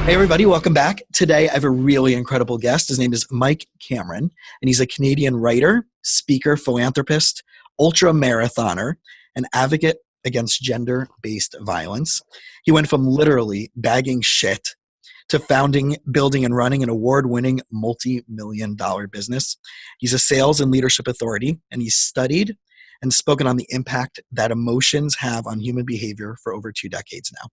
Hey, everybody, welcome back. Today, I have a really incredible guest. His name is Mike Cameron, and he's a Canadian writer, speaker, philanthropist, ultra marathoner, and advocate against gender based violence. He went from literally bagging shit to founding, building, and running an award winning multi-million dollar business. He's a sales and leadership authority, and he's studied and spoken on the impact that emotions have on human behavior for over 2 decades now.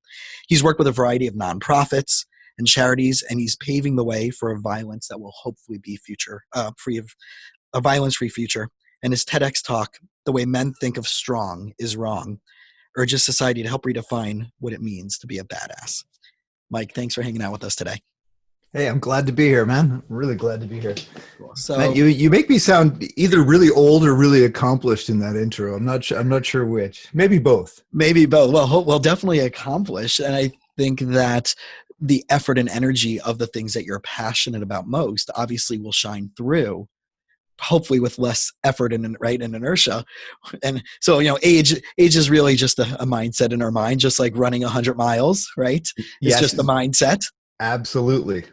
He's worked with a variety of nonprofits and charities, and he's paving the way for a violence that will hopefully be free of a violence-free future. And his TEDx talk, "The Way Men Think of Strong Is Wrong," urges society to help redefine what it means to be a badass. Mike, thanks for hanging out with us today. Hey, I'm glad to be here, man. I'm really glad to be here. Cool. Man, you make me sound either really old or really accomplished in that intro. I'm not sure which. Maybe both. Maybe both. Well, definitely accomplished. And I think that the effort and energy of the things that you're passionate about most obviously will shine through, hopefully with less effort and inertia. And so, age is really just a mindset in our mind, just like running 100 miles, right? It's Yes. just a mindset. Absolutely.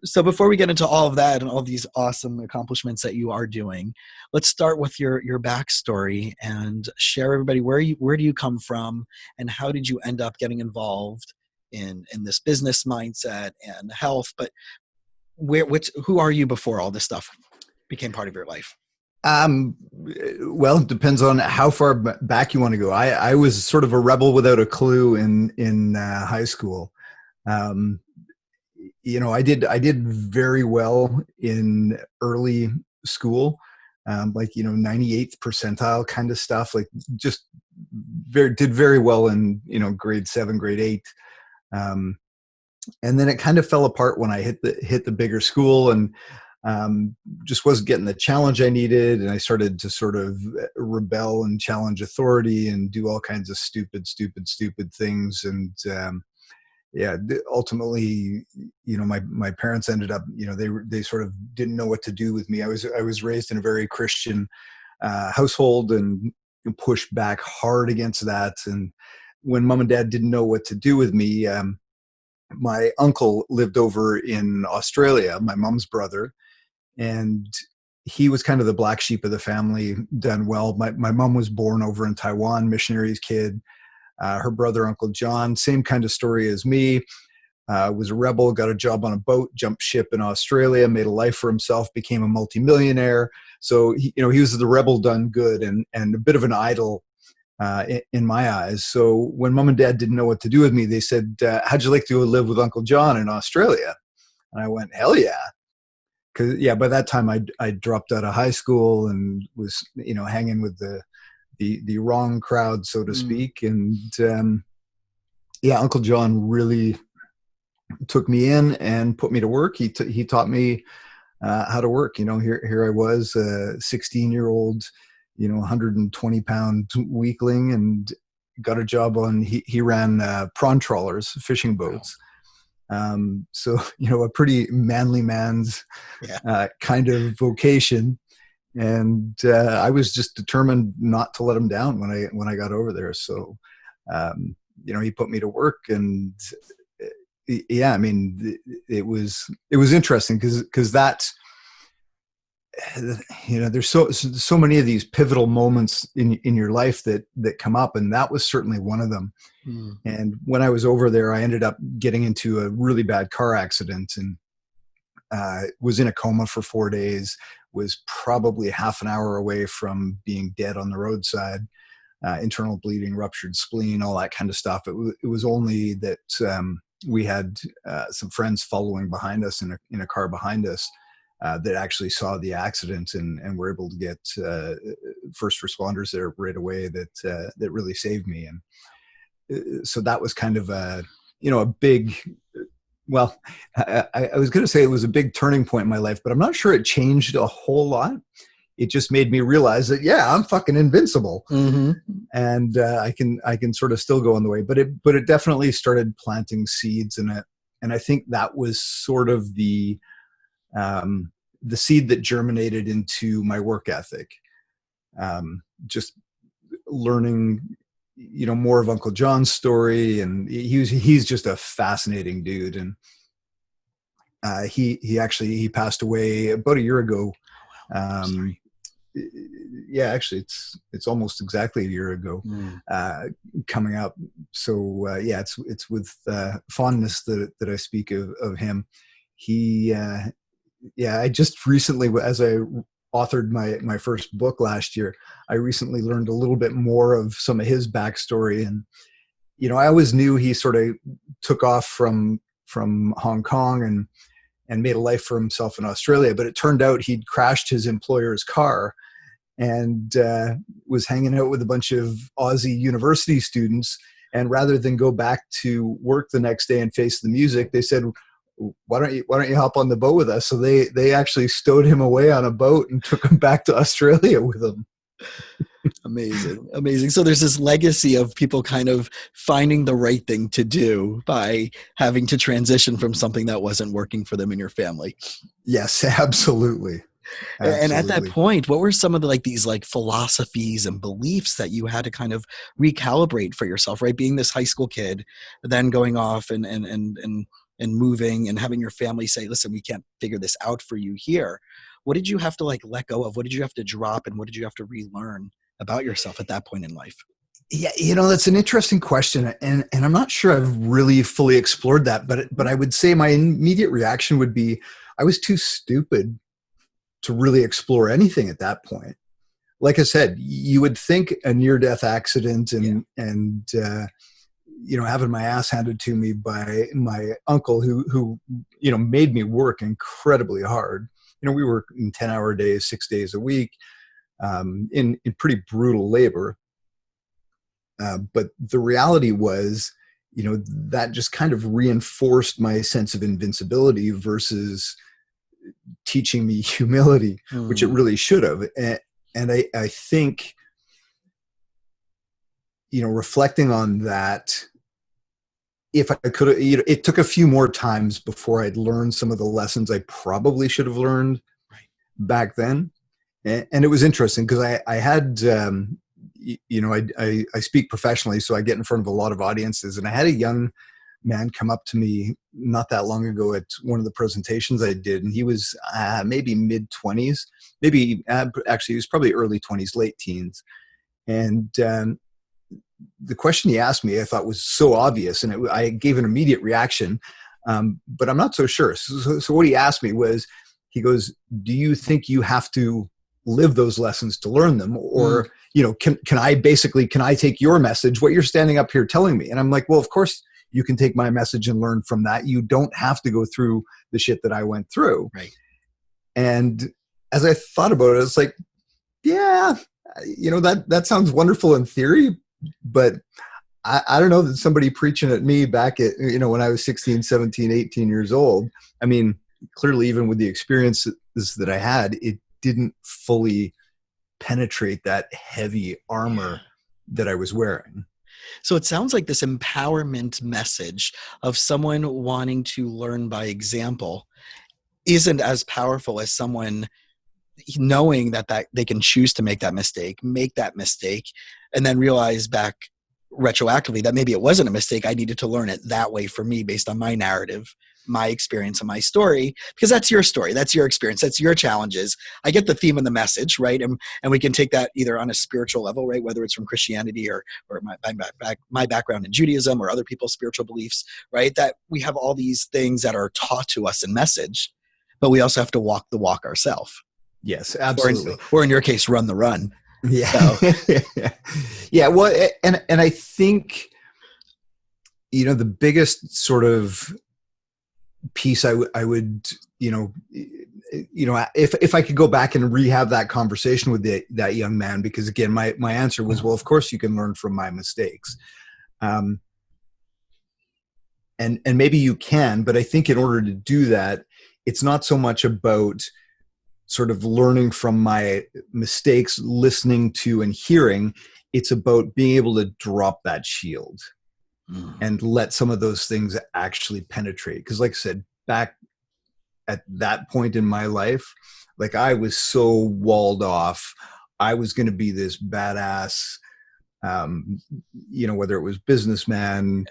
So before we get into all of that and all these awesome accomplishments that you are doing, let's start with your backstory and share everybody where do you come from and how did you end up getting involved in this business mindset and health, but who are you before all this stuff became part of your life? Well, it depends on how far back you want to go. I was sort of a rebel without a clue in high school. I did very well in early school, 98th percentile kind of stuff. Like just did very well in grade 7, grade 8. And then it kind of fell apart when I hit the bigger school and just wasn't getting the challenge I needed. And I started to sort of rebel and challenge authority and do all kinds of stupid things. And ultimately, my parents ended up, they sort of didn't know what to do with me. I was raised in a very Christian household and pushed back hard against that. And when mom and dad didn't know what to do with me, my uncle lived over in Australia, my mom's brother, and he was kind of the black sheep of the family, done well. My mom was born over in Taiwan, missionary's kid. Her brother, Uncle John, same kind of story as me, was a rebel, got a job on a boat, jumped ship in Australia, made a life for himself, became a multimillionaire. So, he was the rebel done good and a bit of an idol in my eyes. So when mom and dad didn't know what to do with me, they said, how'd you like to go live with Uncle John in Australia? And I went, hell yeah. Because, by that time I dropped out of high school and was, hanging with the wrong crowd, so to speak. And Uncle John really took me in and put me to work. He taught me how to work. Here I was, a 16-year-old, 120-pound weakling, and got a job on. He ran prawn trawlers, fishing boats. So a pretty manly man's kind of vocation. And I was just determined not to let him down when I got over there. So, he put me to work, and it was interesting because that, there's so many of these pivotal moments in your life that come up, and that was certainly one of them. And when I was over there, I ended up getting into a really bad car accident and was in a coma for 4 days. Was probably half an hour away from being dead on the roadside, internal bleeding, ruptured spleen, all that kind of stuff. It was only that we had some friends following behind us in a car behind us that actually saw the accident and were able to get first responders there right away that really saved me. And so that was kind of a big, well, I was going to say it was a big turning point in my life, but I'm not sure it changed a whole lot. It just made me realize that, I'm fucking invincible. Mm-hmm. And I can sort of still go on the way, but it definitely started planting seeds in it. And I think that was sort of the seed that germinated into my work ethic. Just learning, more of Uncle John's story, and he's just a fascinating dude. And he passed away about a year ago. Sorry. Yeah, actually, it's almost exactly a year ago, coming up. So yeah, it's with fondness that I speak of him. He, yeah, I just recently, as I authored my first book last year, I recently learned a little bit more of some of his backstory. And I always knew he sort of took off from Hong Kong and made a life for himself in Australia, but it turned out he'd crashed his employer's car and was hanging out with a bunch of Aussie university students. And rather than go back to work the next day and face the music, they said, why don't you hop on the boat with us? So they actually stowed him away on a boat and took him back to Australia with them. Amazing. So there's this legacy of people kind of finding the right thing to do by having to transition from something that wasn't working for them in your family. Yes, absolutely. And at that point, what were some of these philosophies and beliefs that you had to kind of recalibrate for yourself, right? Being this high school kid, then going off and moving and having your family say, listen, we can't figure this out for you here. What did you have to let go of? What did you have to drop? And what did you have to relearn about yourself at that point in life? Yeah, that's an interesting question. And I'm not sure I've really fully explored that, but I would say my immediate reaction would be, I was too stupid to really explore anything at that point. Like I said, you would think a near-death accident and having my ass handed to me by my uncle who made me work incredibly hard. We work in 10-hour days, 6 days a week, in pretty brutal labor. But the reality was, that just kind of reinforced my sense of invincibility versus teaching me humility, which it really should have. And I think, reflecting on that, if I could have, it took a few more times before I'd learned some of the lessons I probably should have learned back then. And it was interesting because I had, I speak professionally, so I get in front of a lot of audiences, and I had a young man come up to me not that long ago at one of the presentations I did, and he was maybe mid-20s, maybe actually he was probably early 20s, late teens. And the question he asked me I thought was so obvious, and I gave an immediate reaction, but I'm not so sure. So what he asked me was, he goes, do you think you have to live those lessons to learn them? Or, can I take your message, what you're standing up here telling me? And I'm like, well, of course you can take my message and learn from that. You don't have to go through the shit that I went through. Right. And as I thought about it, it's like, yeah, that sounds wonderful in theory, but I don't know that somebody preaching at me back at, when I was 16, 17, 18 years old. I mean, clearly, even with the experiences that I had, it didn't fully penetrate that heavy armor that I was wearing. So it sounds like this empowerment message of someone wanting to learn by example isn't as powerful as someone knowing that they can choose to make that mistake, and then realize back retroactively that maybe it wasn't a mistake. I needed to learn it that way for me based on my narrative, my experience, and my story, because that's your story, that's your experience, that's your challenges. I get the theme and the message, right? And we can take that either on a spiritual level, right? Whether it's from Christianity or my background in Judaism or other people's spiritual beliefs, right? That we have all these things that are taught to us in message, but we also have to walk the walk ourselves. Yes, absolutely. Or in your case, run the run. Yeah. So. Yeah. Well, and I think, the biggest sort of piece I would, if I could go back and rehab that conversation with that young man, because again, my answer was, well, of course you can learn from my mistakes. And maybe you can, but I think in order to do that, it's not so much about sort of learning from my mistakes, listening to and hearing. It's about being able to drop that shield and let some of those things actually penetrate. Because like I said, back at that point in my life, like I was so walled off. I was going to be this badass, um, whether it was businessman,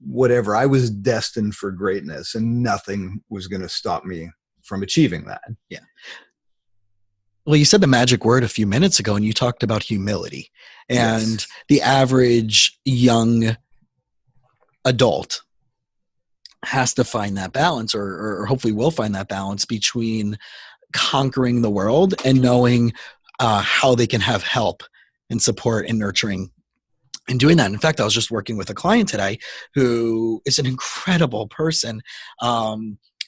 whatever. I was destined for greatness, and nothing was going to stop me from achieving that. Yeah. Well, you said the magic word a few minutes ago, and you talked about humility. And Yes. the average young adult has to find that balance, or hopefully will find that balance between conquering the world and knowing how they can have help and support and nurturing and doing that. In fact, I was just working with a client today who is an incredible person.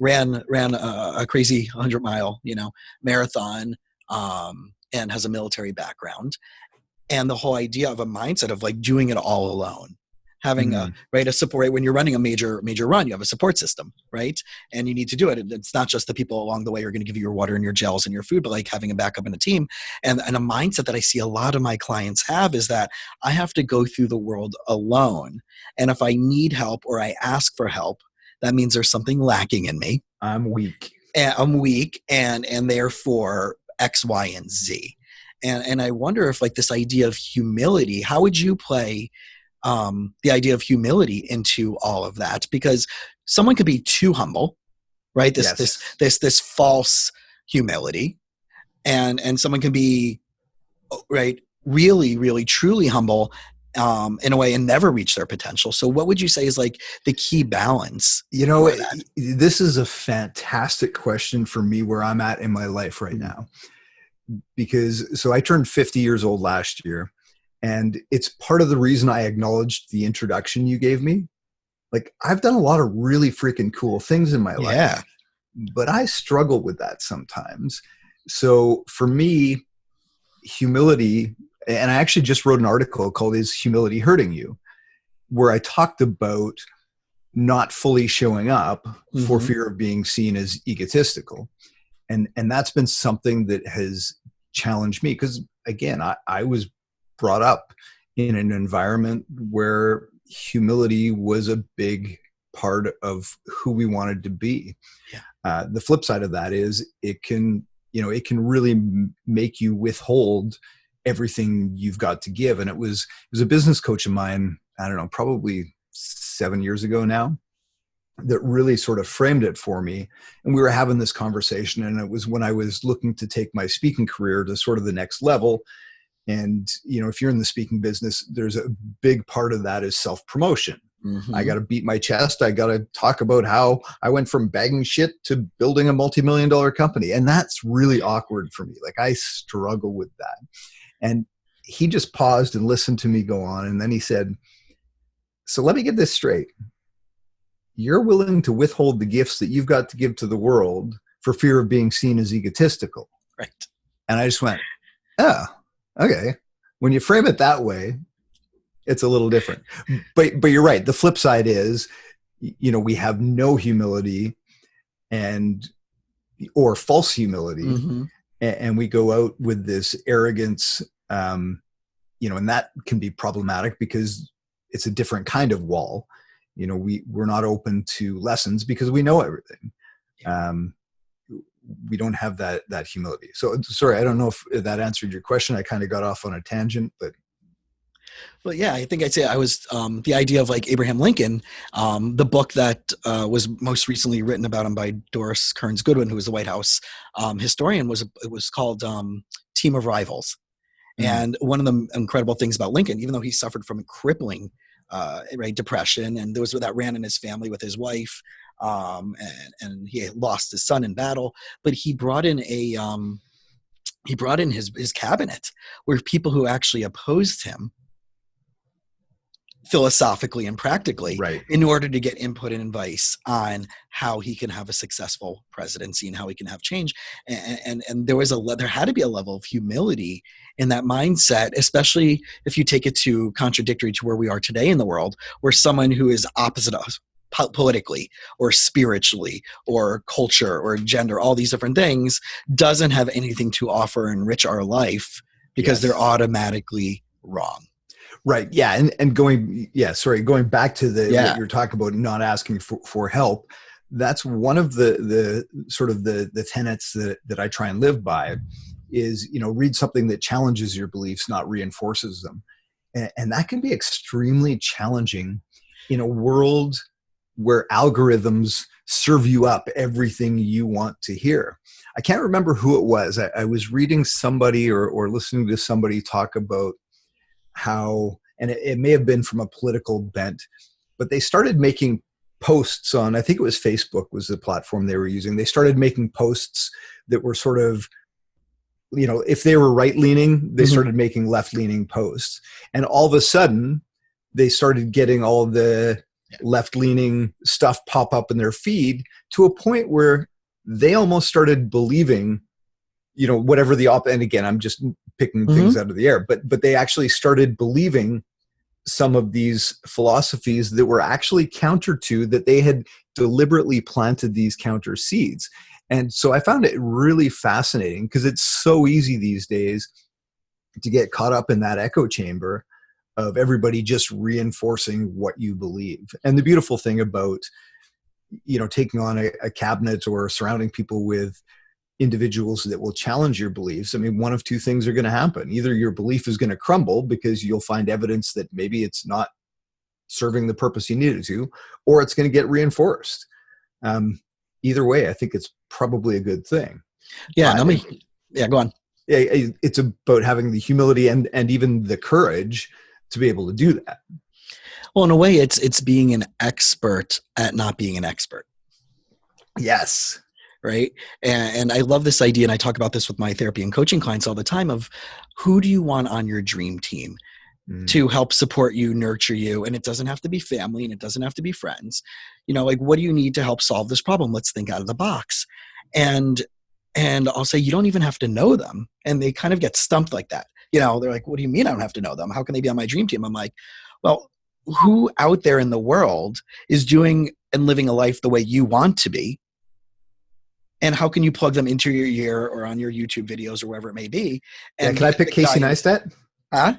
Ran a crazy 100-mile marathon, and has a military background, and the whole idea of a mindset of like doing it all alone, having a support. When you're running a major run, you have a support system, right? And you need to do it. It's not just the people along the way who are going to give you your water and your gels and your food, but like having a backup and a team. And a mindset that I see a lot of my clients have is that I have to go through the world alone, and if I need help or I ask for help, that means there's something lacking in me. I'm weak. And therefore X, Y, and Z. And I wonder if like this idea of humility, how would you play the idea of humility into all of that? Because someone could be too humble, right? This false humility, and someone can be right, really, really, truly humble in a way and never reach their potential. So what would you say is like the key balance? This is a fantastic question for me where I'm at in my life right now. Because I turned 50 years old last year, and it's part of the reason I acknowledged the introduction you gave me. Like, I've done a lot of really freaking cool things in my life, but I struggle with that sometimes. So for me, humility, and I actually just wrote an article called "Is Humility Hurting You?" where I talked about not fully showing up for fear of being seen as egotistical. And that's been something that has challenged me because, again, I was brought up in an environment where humility was a big part of who we wanted to be. Yeah. The flip side of that is it can really make you withhold everything you've got to give. And it was a business coach of mine, I don't know, probably 7 years ago now, that really sort of framed it for me. And we were having this conversation, and it was when I was looking to take my speaking career to sort of the next level. And, if you're in the speaking business, there's a big part of that is self-promotion. I got to beat my chest. I got to talk about how I went from bagging shit to building a multi-million-dollar company. And that's really awkward for me. Like, I struggle with that. And he just paused and listened to me go on. And then he said, "So let me get this straight. You're willing to withhold the gifts that you've got to give to the world for fear of being seen as egotistical." Right. And I just went, "Oh, okay." When you frame it that way, it's a little different. But you're right. The flip side is, we have no humility or false humility. And we go out with this arrogance, and that can be problematic because it's a different kind of wall. We're not open to lessons because we know everything. We don't have that humility. So sorry, I don't know if that answered your question. I kind of got off on a tangent, but. Well, yeah, I think I'd say I was the idea of like Abraham Lincoln, the book that was most recently written about him by Doris Kearns Goodwin, who was the White House historian, it was called Team of Rivals. And one of the incredible things about Lincoln, even though he suffered from a crippling depression, and there was that ran in his family with his wife, and he lost his son in battle, but he brought in his cabinet where people who actually opposed him philosophically and practically, in order to get input and advice on how he can have a successful presidency and how he can have change. And there had to be a level of humility in that mindset, especially if you take it to contradictory to where we are today in the world, where someone who is opposite us politically or spiritually or culture or gender, all these different things, doesn't have anything to offer and enrich our life because they're automatically wrong. Right. Yeah. And going back to what you're talking about, not asking for help. That's one of the sort of the tenets that I try and live by is, read something that challenges your beliefs, not reinforces them. And that can be extremely challenging in a world where algorithms serve you up everything you want to hear. I can't remember who it was. I was reading somebody or listening to somebody talk about how, and it may have been from a political bent, but they started making posts on, I think it was Facebook was the platform they were using. They started making posts that were sort of, if they were right leaning, they started making left leaning posts. And all of a sudden, they started getting all the left leaning stuff pop up in their feed to a point where they almost started believing, whatever and again, I'm just picking things out of the air, but they actually started believing some of these philosophies that were actually counter to, that they had deliberately planted these counter seeds. And so I found it really fascinating, because it's so easy these days to get caught up in that echo chamber of everybody just reinforcing what you believe. And the beautiful thing about, taking on a cabinet or surrounding people with individuals that will challenge your beliefs, I mean, one of two things are going to happen. Either your belief is going to crumble because you'll find evidence that maybe it's not serving the purpose you need it to, or it's going to get reinforced. Either way, I think it's probably a good thing. Yeah, go on. It's about having the humility and even the courage to be able to do that. Well, in a way, it's being an expert at not being an expert. Yes. Right. And I love this idea. And I talk about this with my therapy and coaching clients all the time, of who do you want on your dream team to help support you, nurture you? And it doesn't have to be family, and it doesn't have to be friends. Like, what do you need to help solve this problem? Let's think out of the box. And I'll say, you don't even have to know them. And they kind of get stumped like that. They're like, what do you mean I don't have to know them? How can they be on my dream team? I'm like, well, who out there in the world is doing and living a life the way you want to be? And how can you plug them into your year or on your YouTube videos or wherever it may be? And can I pick Casey Neistat? Huh?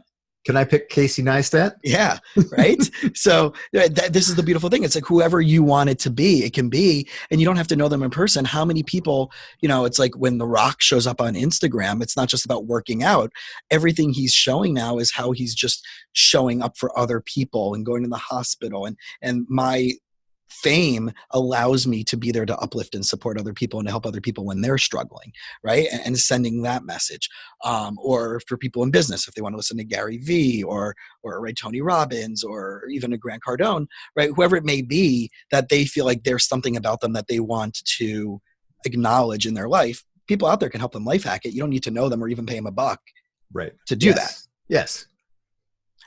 Can I pick Casey Neistat? Yeah, right? So this is the beautiful thing. It's like whoever you want it to be, it can be, and you don't have to know them in person. How many people, it's like when The Rock shows up on Instagram, it's not just about working out. Everything he's showing now is how he's just showing up for other people and going to the hospital. And my fame allows me to be there to uplift and support other people and to help other people when they're struggling, right? And sending that message. Or for people in business, if they want to listen to Gary Vee or right, Tony Robbins, or even a Grant Cardone, right? Whoever it may be, that they feel like there's something about them that they want to acknowledge in their life. People out there can help them life hack it. You don't need to know them or even pay them $1 to do that. Yes.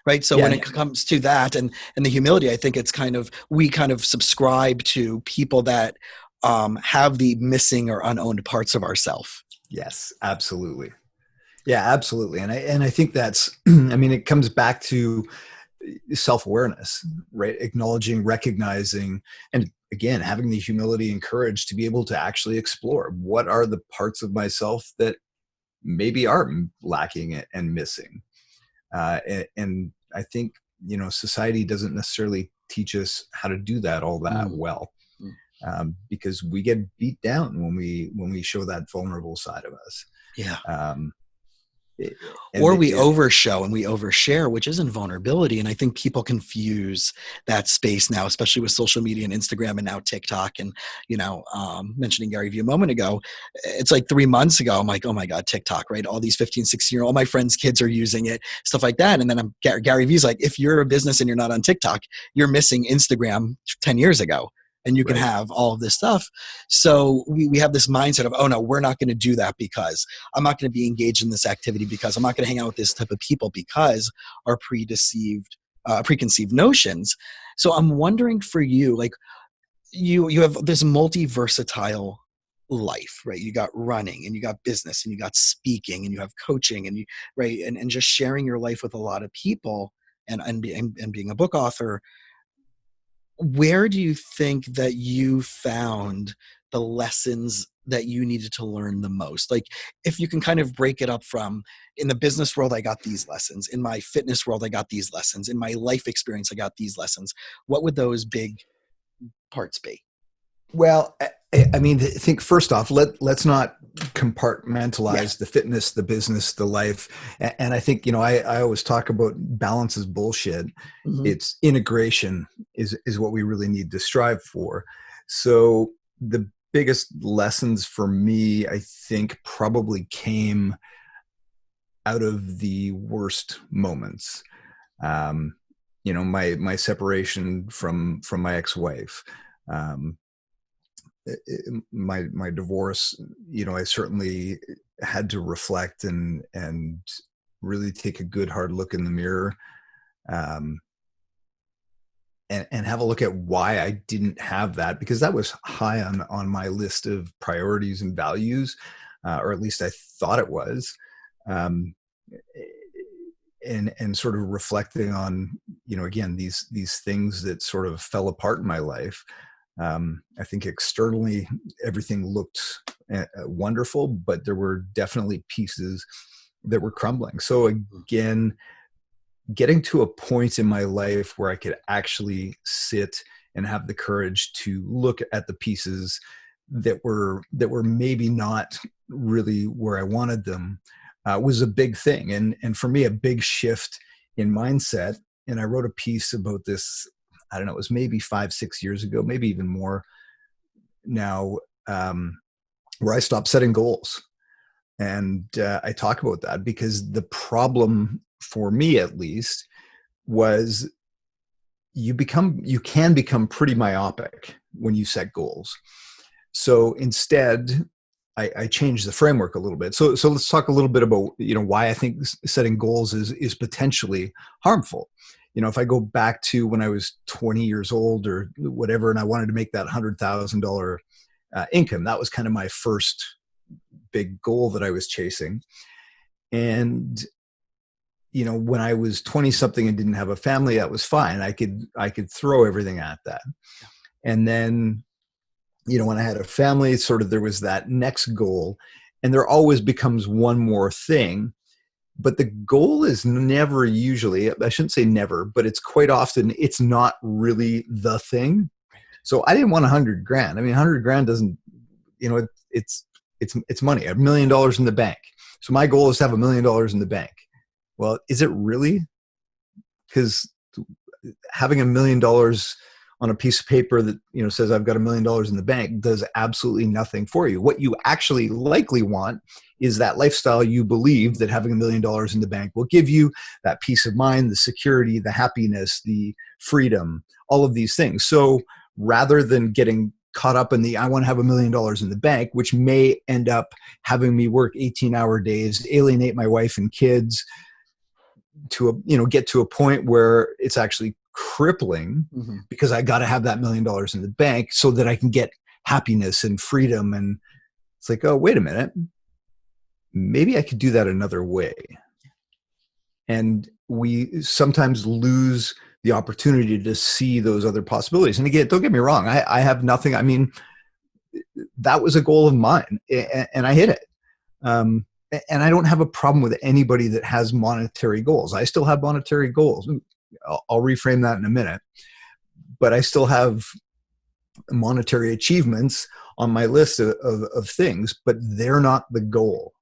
Right. So when it comes to that and the humility, I think it's we kind of subscribe to people that have the missing or unowned parts of ourself. Yes, absolutely. Yeah, absolutely. And I think that's, it comes back to self-awareness, right? Acknowledging, recognizing, and again, having the humility and courage to be able to actually explore what are the parts of myself that maybe are lacking and missing. And I think, society doesn't necessarily teach us how to do that all that well, because we get beat down when we show that vulnerable side of us. Yeah. Or we overshow and we overshare, which isn't vulnerability. And I think people confuse that space now, especially with social media and Instagram and now TikTok. And, mentioning Gary Vee a moment ago, it's like 3 months ago, I'm like, oh my God, TikTok, right? All these 15, 16-year-old, all my friends' kids are using it, stuff like that. And then Gary Vee's like, if you're a business and you're not on TikTok, you're missing Instagram 10 years ago. And you can have all of this stuff. So we have this mindset of, oh no, we're not going to do that because I'm not going to be engaged in this activity, because I'm not going to hang out with this type of people, because our preconceived notions. So I'm wondering for you, like you have this multi-versatile life, right? You got running and you got business and you got speaking and you have coaching and and just sharing your life with a lot of people and being a book author. Where do you think that you found the lessons that you needed to learn the most? Like, if you can kind of break it up from, in the business world, I got these lessons. In my fitness world, I got these lessons. In my life experience, I got these lessons. What would those big parts be? Well, I mean, I think first off, let's not Yeah. compartmentalize the fitness, the business, the life. And I think, I always talk about balance is bullshit. Hmm. It's integration is what we really need to strive for. So the biggest lessons for me, I think, probably came out of the worst moments. Um, my separation from my ex-wife. Um, my divorce, I certainly had to reflect and really take a good hard look in the mirror, um, and have a look at why I didn't have that, because that was high on my list of priorities and values, or at least I thought it was. Um, and sort of reflecting on, again, these things that sort of fell apart in my life. I think externally everything looked wonderful, but there were definitely pieces that were crumbling. So again, getting to a point in my life where I could actually sit and have the courage to look at the pieces that were maybe not really where I wanted them, was a big thing. And for me, a big shift in mindset. And I wrote a piece about this, I don't know, it was maybe 5, 6 years ago, maybe even more now, where I stopped setting goals. And I talk about that because the problem, for me at least, was you can become pretty myopic when you set goals. So instead, I changed the framework a little bit. So let's talk a little bit about, why I think setting goals is potentially harmful. If I go back to when I was 20 years old or whatever, and I wanted to make that $100,000 income, that was kind of my first big goal that I was chasing. And when I was 20 something and didn't have a family, that was fine. I could throw everything at that. And then, when I had a family, sort of there was that next goal, and there always becomes one more thing. But the goal is never, usually, I shouldn't say never, but it's quite often, it's not really the thing. Right. So I didn't want 100 grand. I mean, 100 grand doesn't, it's money, $1 million in the bank. So my goal is to have $1 million in the bank. Well, is it really? Because having $1 million on a piece of paper that says I've got $1 million in the bank does absolutely nothing for you. What you actually likely want is that lifestyle you believe that having $1 million in the bank will give you, that peace of mind, the security, the happiness, the freedom, all of these things. So rather than getting caught up in the I want to have $1 million in the bank, which may end up having me work 18-hour days, alienate my wife and kids, to get to a point where it's actually crippling, Mm-hmm. because I got to have that $1 million in the bank so that I can get happiness and freedom. And it's like, oh, wait a minute, maybe I could do that another way. And we sometimes lose the opportunity to see those other possibilities. And again, don't get me wrong, I have nothing. I mean, that was a goal of mine, and I hit it. And I don't have a problem with anybody that has monetary goals. I still have monetary goals. I'll reframe that in a minute. But I still have monetary achievements on my list of things, but they're not the goal.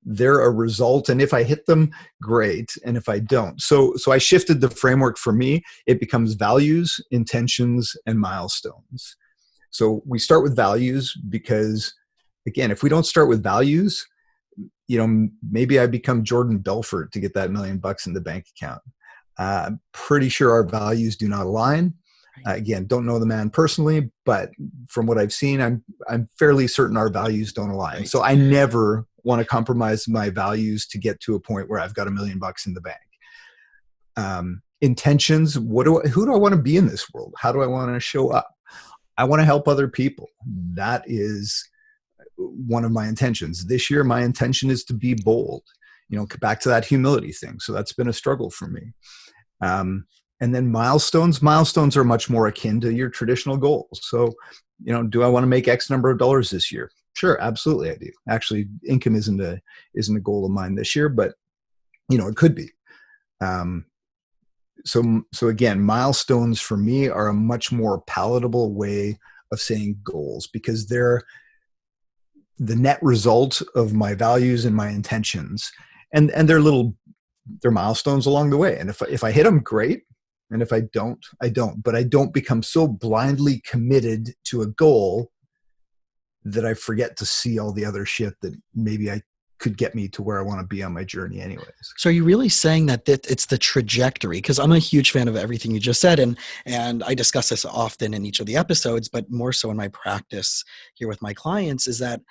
They're a result. And if I hit them, great. And if I don't. So I shifted the framework for me. It becomes values, intentions, and milestones. So we start with values because, again, if we don't start with values, maybe I become Jordan Belfort to get that $1 million in the bank account. I'm pretty sure our values do not align. Again, don't know the man personally, but from what I've seen, I'm fairly certain our values don't align. Right. So I never want to compromise my values to get to a point where I've got $1 million in the bank. Intentions. Who do I want to be in this world? How do I want to show up? I want to help other people. That is one of my intentions. This year, my intention is to be bold, back to that humility thing. So that's been a struggle for me. And then milestones are much more akin to your traditional goals. So, do I want to make X number of dollars this year? Sure, absolutely I do. Actually, income isn't a goal of mine this year, but it could be. So again, milestones for me are a much more palatable way of saying goals, because they're the net result of my values and my intentions, and they're milestones along the way. And if I hit them, great. And if I don't, I don't. But I don't become so blindly committed to a goal that I forget to see all the other shit that maybe I could get me to where I want to be on my journey anyways. So are you really saying that it's the trajectory? Because I'm a huge fan of everything you just said, and I discuss this often in each of the episodes, but more so in my practice here with my clients, is that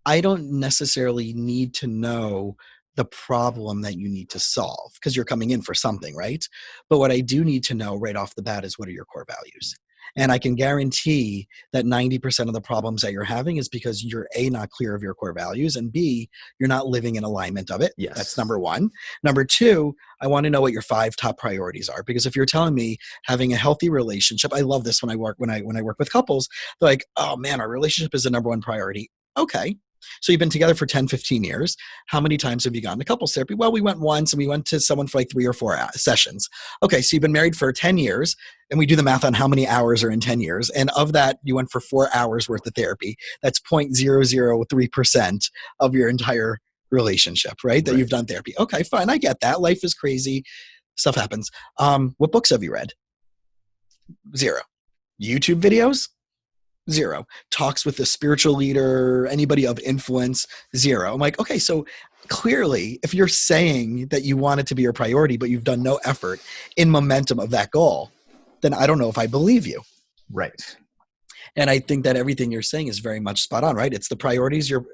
I don't necessarily need to know the problem that you need to solve because you're coming in for something, right? But what I do need to know right off the bat is, what are your core values? And I can guarantee that 90% of the problems that you're having is because you're A, not clear of your core values, and B, you're not living in alignment of it. Yes. That's number one. Number two, I want to know what your 5 top priorities are. Because if you're telling me having a healthy relationship, I love this when I work with couples, they're like, oh man, our relationship is the number one priority. Okay. So you've been together for 10, 15 years. How many times have you gone to couples therapy? Well, we went once, and we went to someone for like 3 or 4 sessions. Okay, so you've been married for 10 years, and we do the math on how many hours are in 10 years. And of that, you went for 4 hours worth of therapy. That's 0.003% of your entire relationship, right? That you've done therapy. Okay, fine. I get that. Life is crazy. Stuff happens. What books have you read? 0. YouTube videos? 0. Talks with a spiritual leader, anybody of influence? 0. I'm like, okay, so clearly, if you're saying that you want it to be your priority, but you've done no effort in momentum of that goal, then I don't know if I believe you. Right. And I think that everything you're saying is very much spot on, right? It's the priorities, your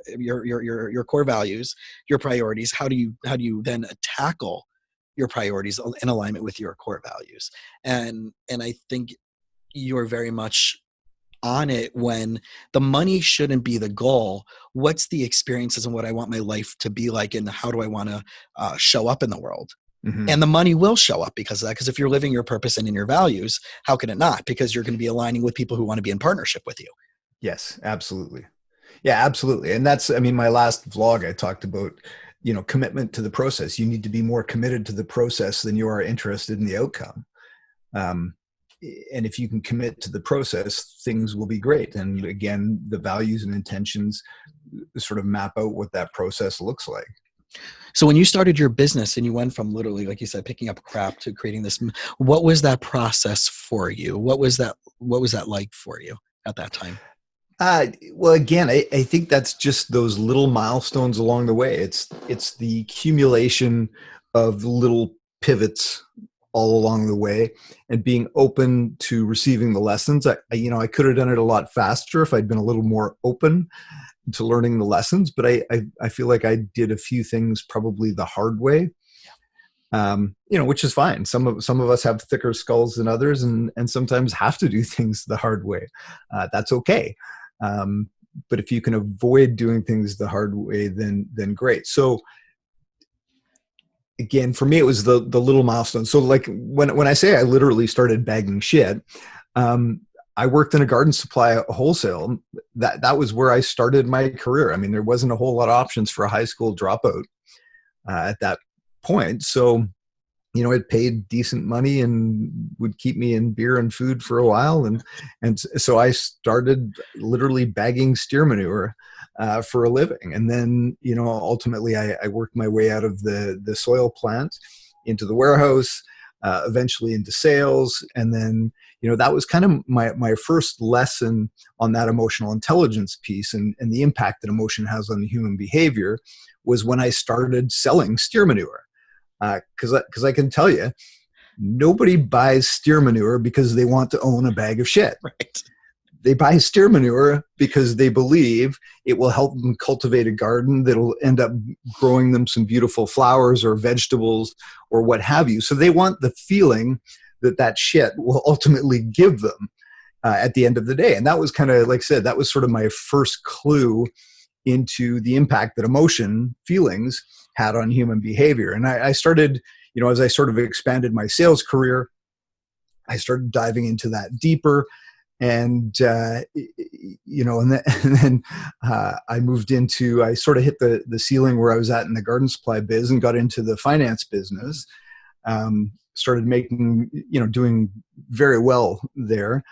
core values, your priorities. How do you then tackle your priorities in alignment with your core values? And I think you're very much on it when the money shouldn't be the goal. What's the experiences and what I want my life to be like, and how do I want to show up in the world? Mm-hmm. And the money will show up because of that. Because if you're living your purpose and in your values, how can it not? Because you're going to be aligning with people who want to be in partnership with you. Yes, absolutely. Yeah, absolutely. And that's, I mean, my last vlog, I talked about, commitment to the process. You need to be more committed to the process than you are interested in the outcome. And if you can commit to the process, things will be great. And again, the values and intentions sort of map out what that process looks like. So when you started your business and you went from literally, like you said, picking up crap to creating this, what was that process for you? What was that like for you at that time? Well, again, I think that's just those little milestones along the way. It's the accumulation of little pivots all along the way, and being open to receiving the lessons. I could have done it a lot faster if I'd been a little more open to learning the lessons, but I feel like I did a few things probably the hard way. Which is fine. Some of us have thicker skulls than others, and sometimes have to do things the hard way. That's okay. But if you can avoid doing things the hard way, then great. So again, for me, it was the little milestones. So like when I say I literally started bagging shit, I worked in a garden supply wholesale. That was where I started my career. I mean, there wasn't a whole lot of options for a high school dropout at that point. So, it paid decent money and would keep me in beer and food for a while. And so I started literally bagging steer manure for a living. And then, ultimately I worked my way out of the soil plant into the warehouse, eventually into sales. And then, that was kind of my first lesson on that emotional intelligence piece and the impact that emotion has on human behavior was when I started selling steer manure. Because I can tell you, nobody buys steer manure because they want to own a bag of shit. Right. They buy steer manure because they believe it will help them cultivate a garden that'll end up growing them some beautiful flowers or vegetables or what have you. So they want the feeling that shit will ultimately give them at the end of the day. And that was kind of, like I said, that was sort of my first clue into the impact that emotion, feelings had on human behavior. And I started, as I sort of expanded my sales career, I started diving into that deeper. And, and then I moved into, I sort of hit the ceiling where I was at in the garden supply biz and got into the finance business. Started making, doing very well there.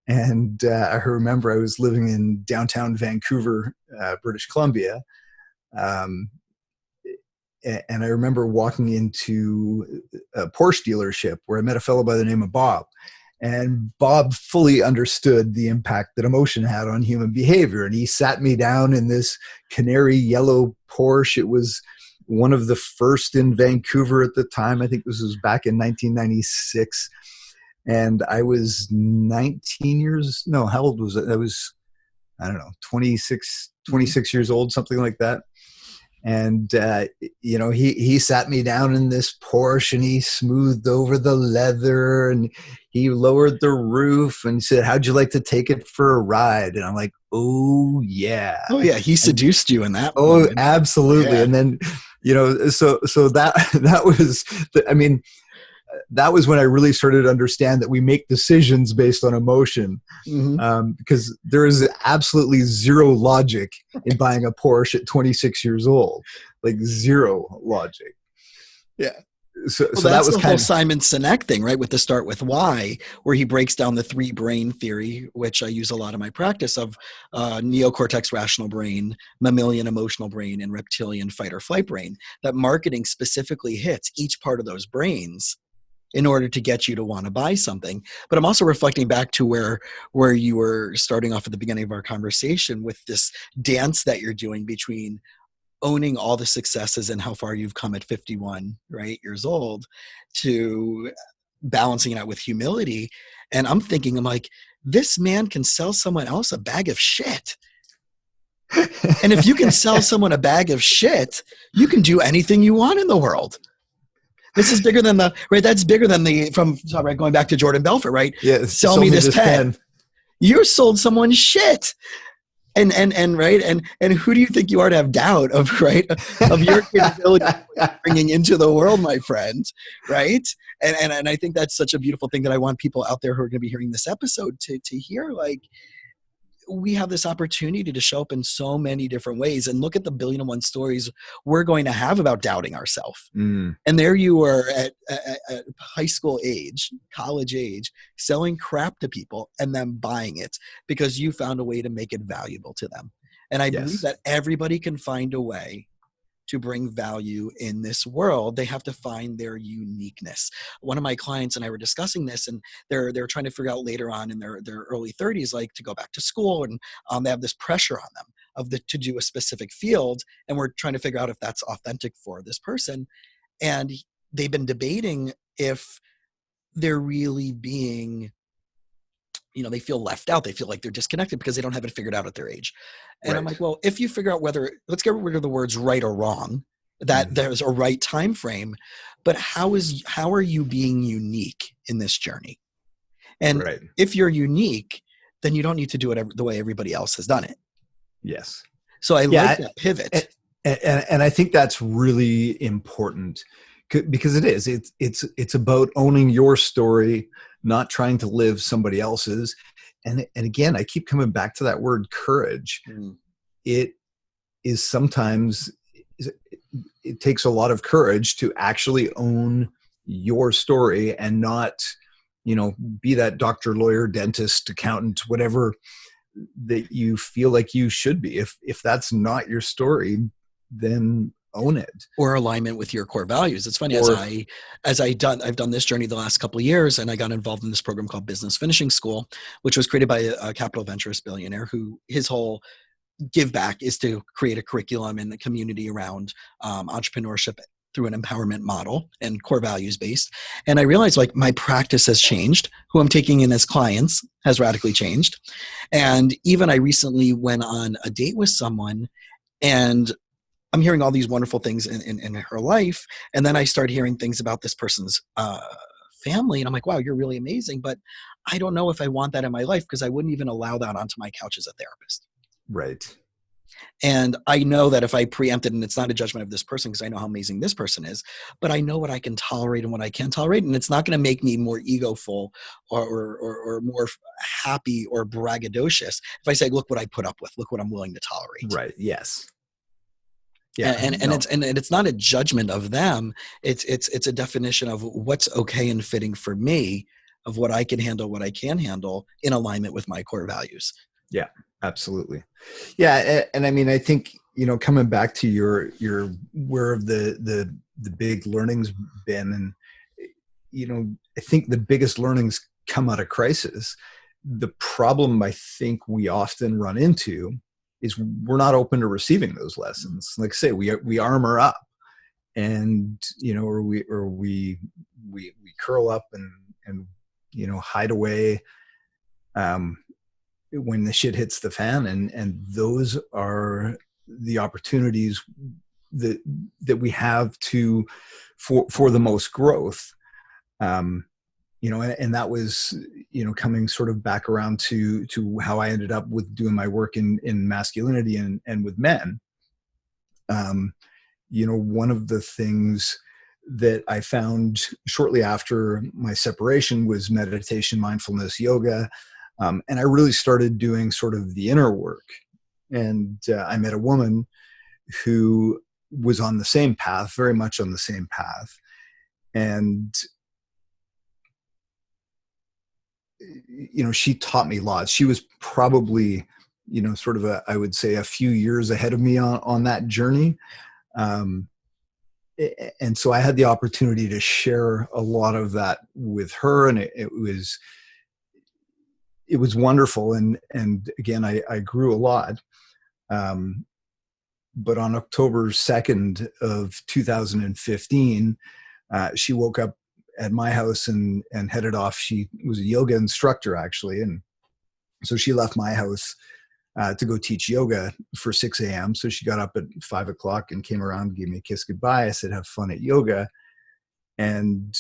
And I remember I was living in downtown Vancouver, British Columbia. Um, and I remember walking into a Porsche dealership where I met a fellow by the name of Bob. And Bob fully understood the impact that emotion had on human behavior. And he sat me down in this canary yellow Porsche. It was one of the first in Vancouver at the time. I think this was back in 1996. And I was 19 years, no, how old was it? I was, I don't know, 26 years old, something like that. And, he sat me down in this Porsche and he smoothed over the leather and he lowered the roof and said, "How'd you like to take it for a ride?" And I'm like, "Oh yeah." Oh yeah. He And, seduced you in that oh, moment. absolutely. Yeah. And then, so that was, that was when I really started to understand that we make decisions based on emotion, because there is absolutely zero logic in buying a Porsche at 26 years old, like zero logic. Yeah. So, Well, so that that's was the whole kind of, Simon Sinek thing, right? With the start with why, where he breaks down the three brain theory, which I use a lot in my practice of neocortex rational brain, mammalian emotional brain, and reptilian fight or flight brain. That marketing specifically hits each part of those brains in order to get you to want to buy something. But I'm also reflecting back to where you were starting off at the beginning of our conversation with this dance that you're doing between owning all the successes and how far you've come at 51, right, years old, to balancing it out with humility. And I'm thinking, I'm like, this man can sell someone else a bag of shit. And if you can sell someone a bag of shit, you can do anything you want in the world. This is bigger than that's bigger than going back to Jordan Belfort, right? yes, Sell me this pen. pen. You sold someone shit. And right, and who do you think you are to have doubt of your capability bringing into the world, my friend, right? And I think that's such a beautiful thing that I want people out there who are going to be hearing this episode to hear. Like, we have this opportunity to show up in so many different ways, and look at the 1,000,001 stories we're going to have about doubting ourselves. And there you were at high school age, college age, selling crap to people and then buying it because you found a way to make it valuable to them. And I believe that everybody can find a way to bring value in this world. They have to find their uniqueness. One of my clients and I were discussing this, and they're trying to figure out later on in their early 30s, like, to go back to school, and they have this pressure on them to do a specific field, and we're trying to figure out if that's authentic for this person. And they've been debating if they're really being, they feel left out. They feel like they're disconnected because they don't have it figured out at their age. And I'm like, well, if you figure out let's get rid of the words right or wrong, that there's a right time frame, but how are you being unique in this journey? And if you're unique, then you don't need to do it the way everybody else has done it. Yes. So I like that pivot. And I think that's really important, because it's about owning your story, not trying to live somebody else's. And again, I keep coming back to that word courage. It is sometimes, it takes a lot of courage to actually own your story and not, be that doctor, lawyer, dentist, accountant, whatever that you feel like you should be. If that's not your story, then own it. Or alignment with your core values. It's funny, I've done this journey the last couple of years, and I got involved in this program called Business Finishing School, which was created by a capital ventures billionaire who his whole give back is to create a curriculum and a community around entrepreneurship through an empowerment model and core values based. And I realized, like, my practice has changed. Who I'm taking in as clients has radically changed. And even I recently went on a date with someone, and I'm hearing all these wonderful things in her life. And then I start hearing things about this person's family. And I'm like, wow, you're really amazing. But I don't know if I want that in my life, because I wouldn't even allow that onto my couch as a therapist. Right. And I know that if I preempted, and it's not a judgment of this person because I know how amazing this person is, but I know what I can tolerate and what I can't tolerate. And it's not going to make me more egoful or more happy or braggadocious if I say, look what I put up with, look what I'm willing to tolerate. Right. Yes. Yeah, and it's not a judgment of them. It's a definition of what's okay and fitting for me, of what I can handle, what I can handle in alignment with my core values. Yeah, absolutely. Yeah. And I mean, I think, coming back to your where have the big learnings been, and, I think the biggest learnings come out of crisis. The problem I think we often run into is we're not open to receiving those lessons. Like I say, we armor up, and, or we curl up and, hide away, um, when the shit hits the fan, and those are the opportunities that we have to for the most growth. um and that was, coming sort of back around to how I ended up with doing my work in masculinity and with men. um One of the things that I found shortly after my separation was meditation, mindfulness, yoga. And I really started doing sort of the inner work. And I met a woman who was on the same path, very much on the same path. And, she taught me lots. She was probably, sort of I would say a few years ahead of me on that journey. Um, and so I had the opportunity to share a lot of that with her, and it was wonderful. And again, I grew a lot. Um, but on October 2nd of 2015, she woke up at my house and headed off. She was a yoga instructor, actually, and so she left my house to go teach yoga for 6 a.m. So she got up at 5 o'clock and came around, gave me a kiss goodbye. I said, "Have fun at yoga." And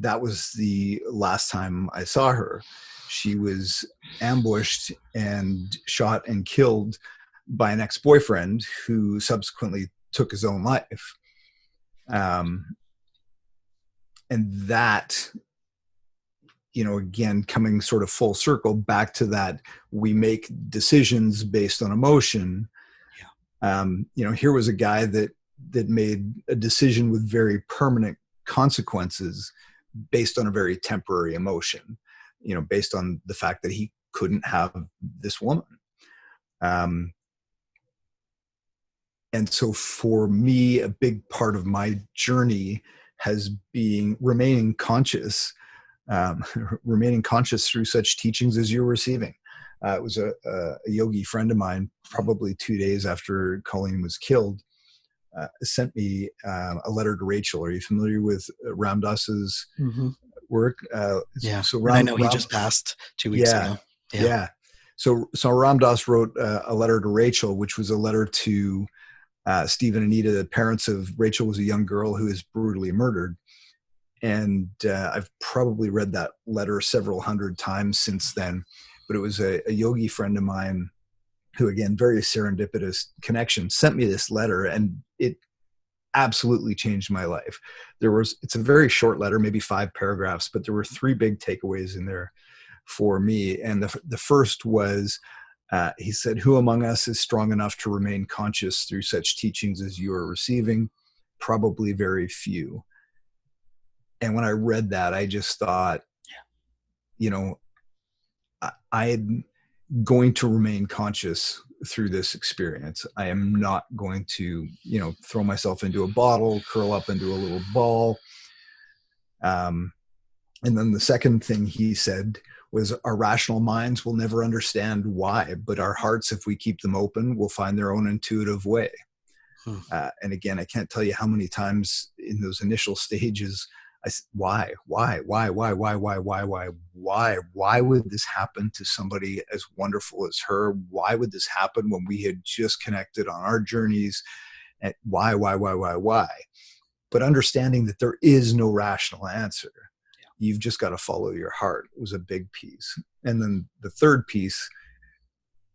that was the last time I saw her. She was ambushed and shot and killed by an ex-boyfriend who subsequently took his own life. And that, again, coming sort of full circle back to that, we make decisions based on emotion. Here was a guy that made a decision with very permanent consequences based on a very temporary emotion, based on the fact that he couldn't have this woman. And so for me, a big part of my journey has been remaining conscious, um, remaining conscious through such teachings as you're receiving. It was a yogi friend of mine, probably 2 days after Colleen was killed, sent me a letter to Rachel. Are you familiar with Ram Dass's work? Yeah. So And I know he just passed 2 weeks yeah, ago. yeah. So Ram Dass wrote a letter to Rachel, which was a letter to Steve and Anita, the parents of Rachel. Was a young girl who was brutally murdered. And I've probably read that letter several hundred times since then. But it was a yogi friend of mine who, again, very serendipitous connection, sent me this letter, and it absolutely changed my life. It's a very short letter, maybe 5 paragraphs, but there were 3 big takeaways in there for me. And the first was, he said, "Who among us is strong enough to remain conscious through such teachings as you are receiving? Probably very few." And when I read that, I just thought, I'm going to remain conscious through this experience. I am not going to, throw myself into a bottle, curl up into a little ball. And then the second thing he said was, "Our rational minds will never understand why, but our hearts, if we keep them open, will find their own intuitive way." And again, I can't tell you how many times in those initial stages, why would this happen to somebody as wonderful as her? Why would this happen when we had just connected on our journeys? And why? But understanding that there is no rational answer. You've just got to follow your heart was a big piece. And then the third piece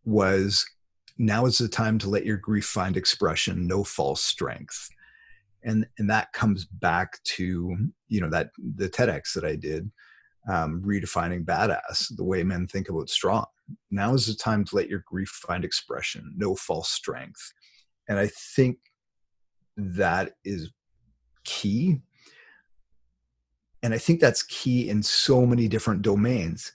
was, now is the time to let your grief find expression, no false strength. And that comes back to, that the TEDx that I did, redefining badass, the way men think about strong. Now is the time to let your grief find expression, no false strength. And I think that is key. And I think that's key in so many different domains.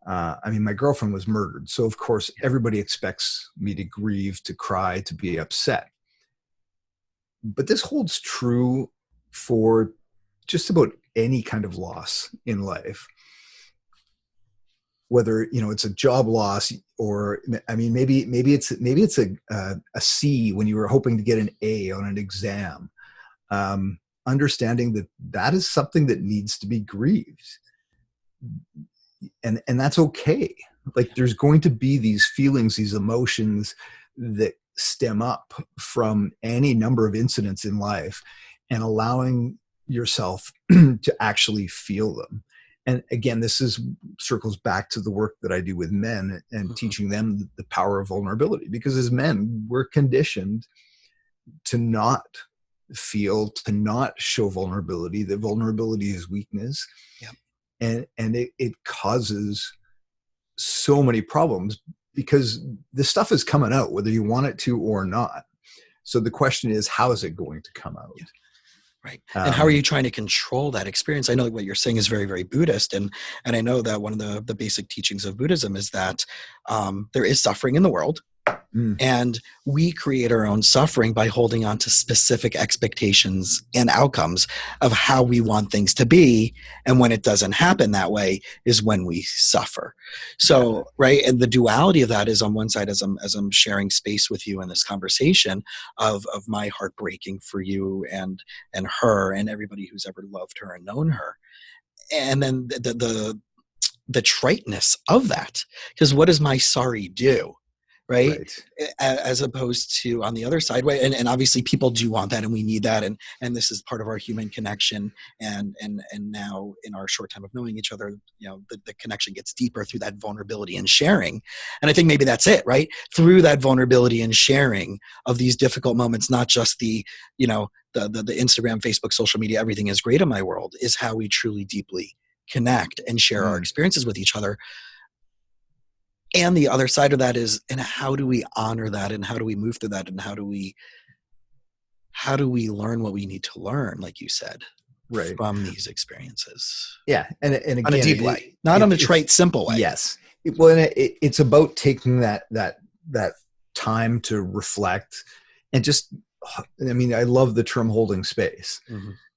I mean, my girlfriend was murdered. So, of course, everybody expects me to grieve, to cry, to be upset. But this holds true for just about any kind of loss in life. Whether, you know, it's a job loss, or I mean, maybe it's a C when you were hoping to get an A on an exam. Understanding that that is something that needs to be grieved, and that's okay. Like, there's going to be these feelings, these emotions that stem up from any number of incidents in life, and allowing yourself to actually feel them. And again, this is circles back to the work that I do with men and teaching them the power of vulnerability, because as men, we're conditioned to not feel, to not show vulnerability, that vulnerability is weakness. Yeah. And it causes so many problems, because this stuff is coming out whether you want it to or not. So the question is, how is it going to come out? Yeah. Right. And how are you trying to control that experience? I know what you're saying is very, very Buddhist. And I know that one of the basic teachings of Buddhism is that there is suffering in the world. And we create our own suffering by holding on to specific expectations and outcomes of how we want things to be. And when it doesn't happen that way is when we suffer. So, right. And the duality of that is, on one side, as I'm sharing space with you in this conversation of my heart breaking for you and her and everybody who's ever loved her and known her. And then the triteness of that, because what does my sorry do? Right. As opposed to on the other side, right? And obviously people do want that, and we need that, and this is part of our human connection. And now in our short time of knowing each other, you know, the connection gets deeper through that vulnerability and sharing. And I think maybe that's it, right? Through that vulnerability and sharing of these difficult moments, not just the, you know, the Instagram, Facebook, social media, everything is great in my world, is how we truly deeply connect and share our experiences with each other. And the other side of that is, and how do we honor that, and how do we move through that, and how do we learn what we need to learn, like you said, from these experiences? Yeah. And again, on a deep way, not on a trite, simple way. Yes. It's about taking that time to reflect, and just, I mean, I love the term holding space.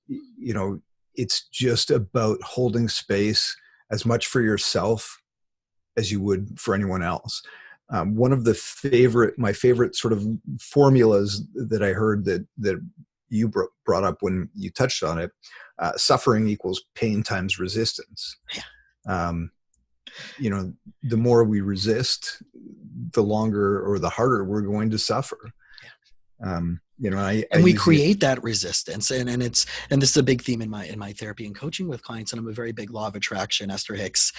You know, it's just about holding space as much for yourself as you would for anyone else. One of my favorite sort of formulas that I heard that you brought up when you touched on it, suffering equals pain times resistance. You know, the more we resist, the longer or the harder we're going to suffer. You know, we create that resistance, and this is a big theme in my therapy and coaching with clients. And I'm a very big law of attraction, Esther Hicks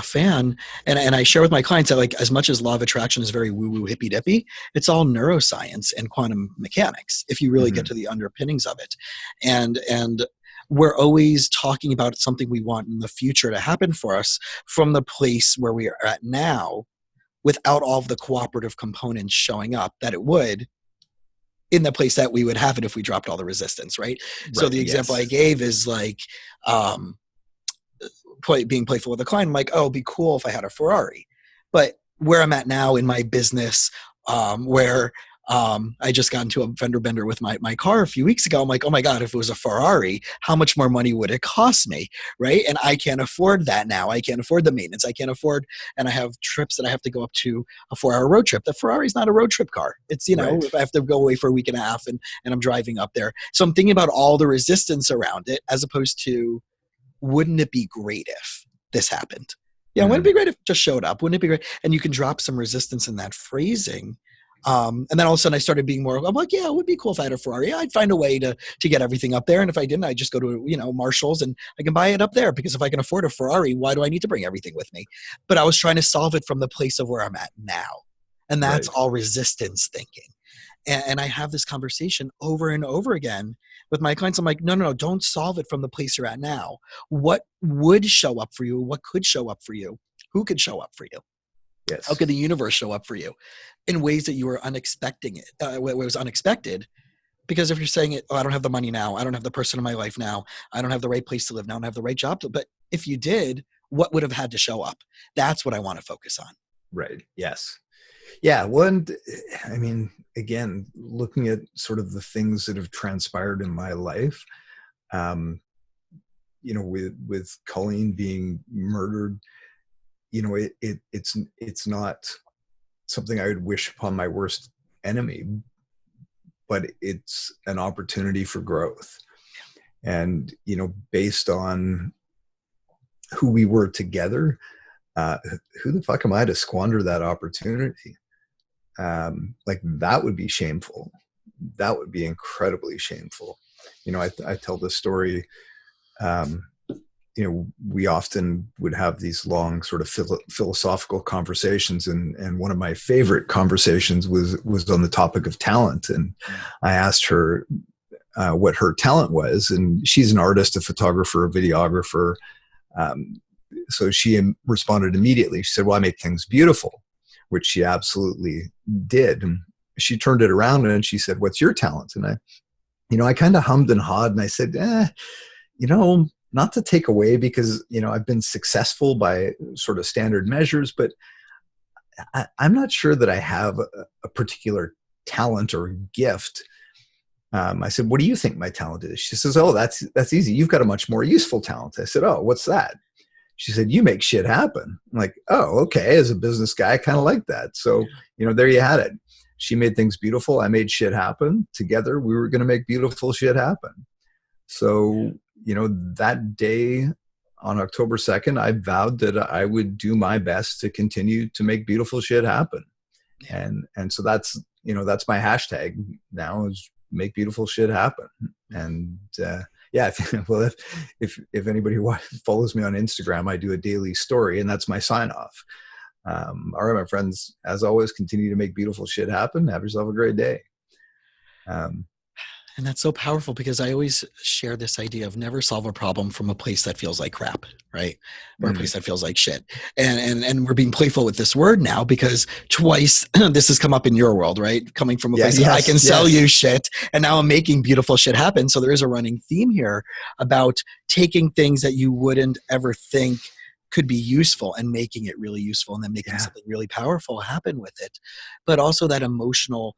fan, and I share with my clients that, like, as much as law of attraction is very woo woo hippy dippy, it's all neuroscience and quantum mechanics if you really get to the underpinnings of it, and we're always talking about something we want in the future to happen for us from the place where we are at now, without all of the cooperative components showing up that it would in the place that we would have it if we dropped all the resistance, right? So the example I gave is like being playful with a client. I'm like, oh, it'd be cool if I had a Ferrari. But where I'm at now in my business, where I just got into a fender bender with my car a few weeks ago. I'm like, oh my God, if it was a Ferrari, how much more money would it cost me, right? And I can't afford that now. I can't afford the maintenance. I can't afford, and I have trips that I have to go up to a 4-hour road trip. The Ferrari's not a road trip car. It's, you know, if I have to go away for a week and a half and I'm driving up there. So I'm thinking about all the resistance around it, as opposed to, wouldn't it be great if this happened? Yeah, wouldn't it be great if it just showed up? Wouldn't it be great? And you can drop some resistance in that phrasing. And then all of a sudden I started being more, I'm like, yeah, it would be cool if I had a Ferrari. I'd find a way to get everything up there. And if I didn't, I'd just go to, you know, Marshall's and I can buy it up there, because if I can afford a Ferrari, why do I need to bring everything with me? But I was trying to solve it from the place of where I'm at now. And that's all resistance thinking. And I have this conversation over and over again with my clients. I'm like, no, don't solve it from the place you're at now. What would show up for you? What could show up for you? Who could show up for you? Yes. How could the universe show up for you in ways that you were unexpecting it? It was unexpected, Because if you're saying it, oh, I don't have the money now, I don't have the person in my life now, I don't have the right place to live now, I don't have the right job but if you did, what would have had to show up? That's what I want to focus on. Right. Yes. Yeah. One, I mean, again, looking at sort of the things that have transpired in my life, um, with Colleen being murdered, it's not something I would wish upon my worst enemy, but it's an opportunity for growth. And, based on who we were together, who the fuck am I to squander that opportunity? Like, that would be shameful. That would be incredibly shameful. I tell this story. We often would have these long sort of philosophical conversations, and one of my favorite conversations was on the topic of talent. And I asked her what her talent was, and she's an artist, a photographer, a videographer. So she responded immediately. She said, "Well, I make things beautiful," which she absolutely did. And she turned it around and she said, "What's your talent?" And I kind of hummed and hawed, and I said, not to take away, because, I've been successful by sort of standard measures, but I'm not sure that I have a particular talent or gift. I said, "What do you think my talent is?" She says, "Oh, that's easy. You've got a much more useful talent." I said, "Oh, what's that?" She said, "You make shit happen." I'm like, "Oh, okay." As a business guy, I kind of like that. So, there you had it. She made things beautiful. I made shit happen. Together, we were going to make beautiful shit happen. So, that day on October 2nd, I vowed that I would do my best to continue to make beautiful shit happen. And so that's my hashtag now, is make beautiful shit happen. And, yeah, well, if anybody follows me on Instagram, I do a daily story, and that's my sign off. All right, my friends, as always, continue to make beautiful shit happen. Have yourself a great day. And that's so powerful, because I always share this idea of never solve a problem from a place that feels like crap, right? Or a place that feels like shit. And we're being playful with this word now, because twice this has come up in your world, right? Coming from a place that I can sell you shit, and now I'm making beautiful shit happen. So there is a running theme here about taking things that you wouldn't ever think could be useful and making it really useful, and then making something really powerful happen with it. But also that emotional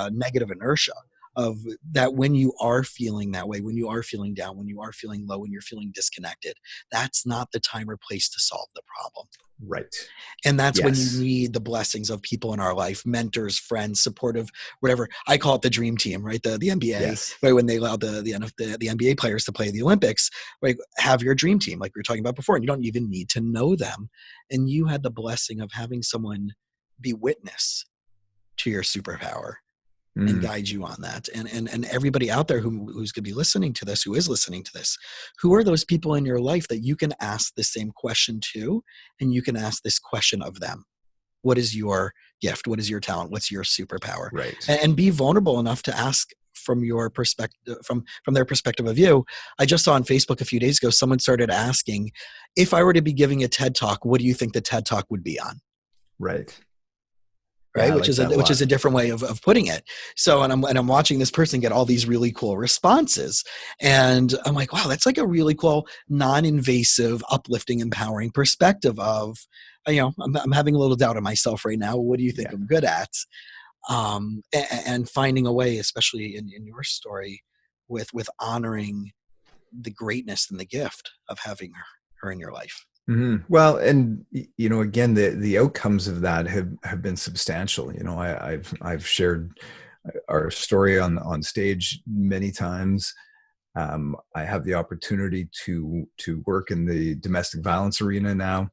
negative inertia of that, when you are feeling that way, when you are feeling down, when you are feeling low, when you're feeling disconnected, that's not the time or place to solve the problem. Right. And that's when you need the blessings of people in our life, mentors, friends, supportive, whatever. I call it the dream team, right? The NBA, right? When they allowed the NBA players to play the Olympics, right? Have your dream team, like we were talking about before, and you don't even need to know them. And you had the blessing of having someone be witness to your superpower and guide you on that. And everybody out there who's going to be listening to this, who is listening to this, who are those people in your life that you can ask the same question to, and you can ask this question of them? What is your gift? What is your talent? What's your superpower? Right. And be vulnerable enough to ask from your perspective, from their perspective of you. I just saw on Facebook a few days ago, someone started asking, if I were to be giving a TED Talk, what do you think the TED Talk would be on? Right. Right. Yeah, which is a different way of putting it. So, and I'm watching this person get all these really cool responses, and I'm like, wow, that's like a really cool, non-invasive, uplifting, empowering perspective of, I'm having a little doubt of myself right now. What do you think I'm good at? And finding a way, especially in your story, with honoring the greatness and the gift of having her in your life. Mm-hmm. Well, and again, the outcomes of that have been substantial. I've shared our story on stage many times. I have the opportunity to work in the domestic violence arena now.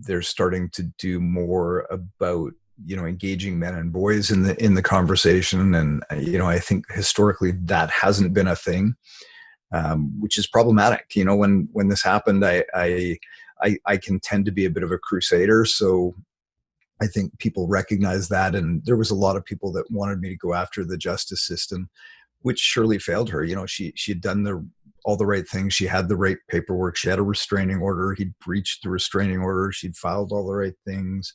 They're starting to do more about engaging men and boys in the conversation, and I think historically that hasn't been a thing. Which is problematic. When this happened, I can tend to be a bit of a crusader. So I think people recognize that. And there was a lot of people that wanted me to go after the justice system, which surely failed her. She had done all the right things. She had the right paperwork. She had a restraining order. He'd breached the restraining order. She'd filed all the right things.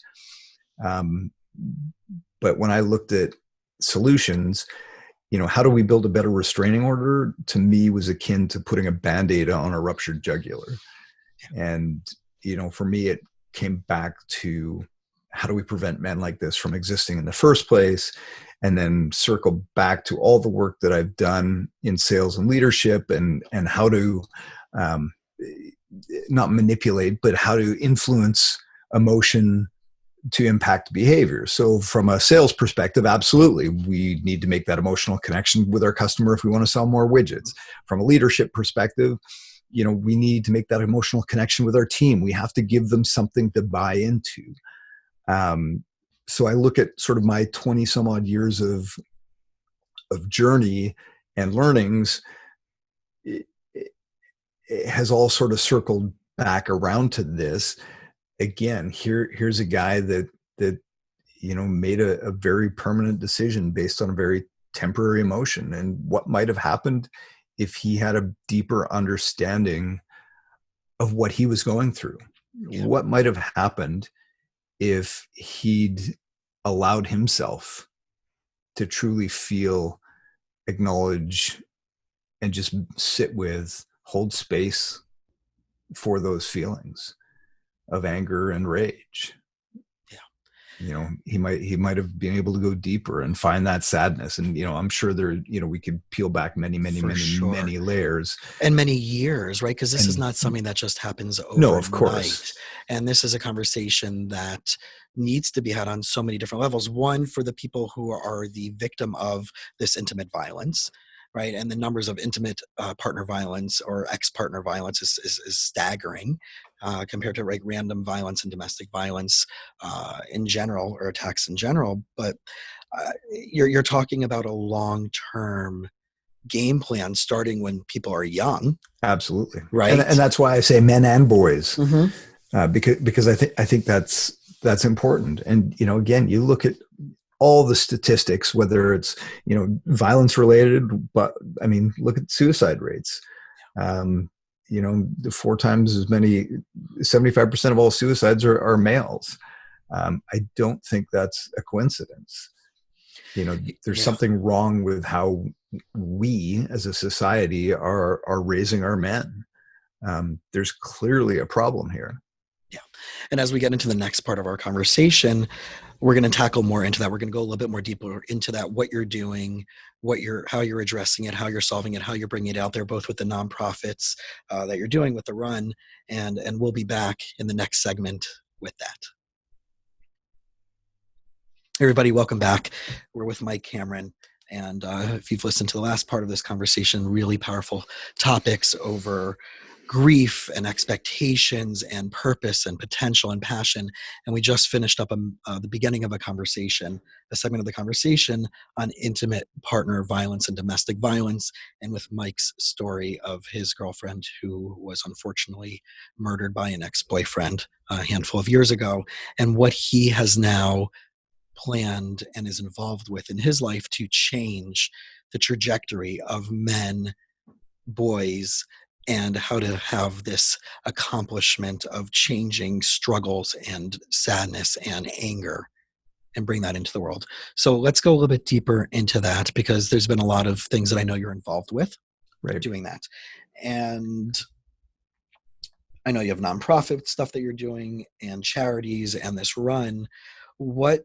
But when I looked at solutions, how do we build a better restraining order, to me was akin to putting a Band-Aid on a ruptured jugular. And, for me, it came back to, how do we prevent men like this from existing in the first place? And then circle back to all the work that I've done in sales and leadership, and how to not manipulate, but how to influence emotion to impact behavior. So from a sales perspective, absolutely, we need to make that emotional connection with our customer if we want to sell more widgets. From a leadership perspective, we need to make that emotional connection with our team. We have to give them something to buy into. So I look at sort of my 20 some odd years of journey and learnings. It has all sort of circled back around to this. Again, here's a guy that made a very permanent decision based on a very temporary emotion, and what might have happened if he had a deeper understanding of what he was going through. Yeah. What might have happened if he'd allowed himself to truly feel, acknowledge, and just sit with, hold space for those feelings of anger and rage. He might have been able to go deeper and find that sadness. And, I'm sure we could peel back many layers. And many years, right? Because this is not something that just happens overnight. No, of course. And this is a conversation that needs to be had on so many different levels. One, for the people who are the victim of this intimate violence, right? And the numbers of intimate partner violence or ex-partner violence is staggering compared to random violence and domestic violence in general, or attacks in general. But you're talking about a long-term game plan starting when people are young. Absolutely. Right. And that's why I say men and boys, because I think that's important. And, again, you look at all the statistics, whether it's, violence related, but I mean, look at suicide rates. 4 times as many, 75% of all suicides are males. I don't think that's a coincidence. There's something wrong with how we as a society are raising our men. There's clearly a problem here. Yeah. And as we get into the next part of our conversation, we're going to tackle more into that. We're going to go a little bit more deeper into that, what you're doing, how you're addressing it, how you're solving it, how you're bringing it out there, both with the nonprofits that you're doing with the run. And we'll be back in the next segment with that. Everybody, welcome back. We're with Mike Cameron. And if you've listened to the last part of this conversation, really powerful topics over grief and expectations and purpose and potential and passion. And we just finished up the beginning of a segment of the conversation on intimate partner violence and domestic violence, and with Mike's story of his girlfriend who was unfortunately murdered by an ex-boyfriend a handful of years ago, and what he has now planned and is involved with in his life to change the trajectory of men, boys, and how to have this accomplishment of changing struggles and sadness and anger and bring that into the world. So let's go a little bit deeper into that, because there's been a lot of things that I know you're involved with doing that. And I know you have nonprofit stuff that you're doing and charities and this run. What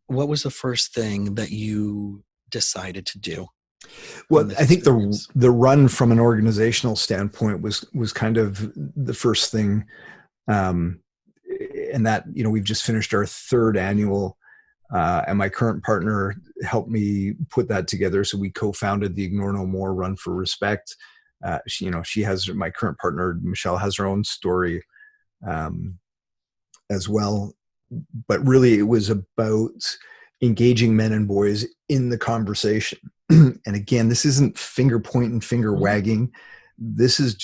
was the first thing that you decided to do? Well, I think the run from an organizational standpoint was kind of the first thing, and that we've just finished our 3rd annual, and my current partner helped me put that together. So we co-founded the Ignore No More Run for Respect. She has, my current partner Michelle has her own story as well, but really it was about engaging men and boys in the conversation. And again, this isn't finger pointing, finger wagging. This is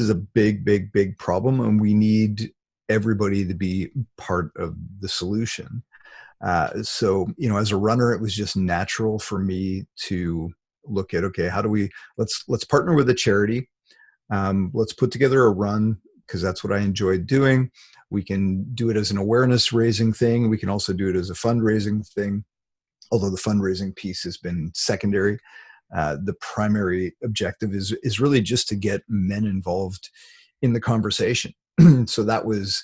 a big problem, and we need everybody to be part of the solution. So, as a runner, it was just natural for me to look at, okay, how do let's partner with a charity. Let's put together a run, because that's what I enjoyed doing. We can do it as an awareness raising thing. We can also do it as a fundraising thing. although the fundraising piece has been secondary. The primary objective is really just to get men involved in the conversation. So that was,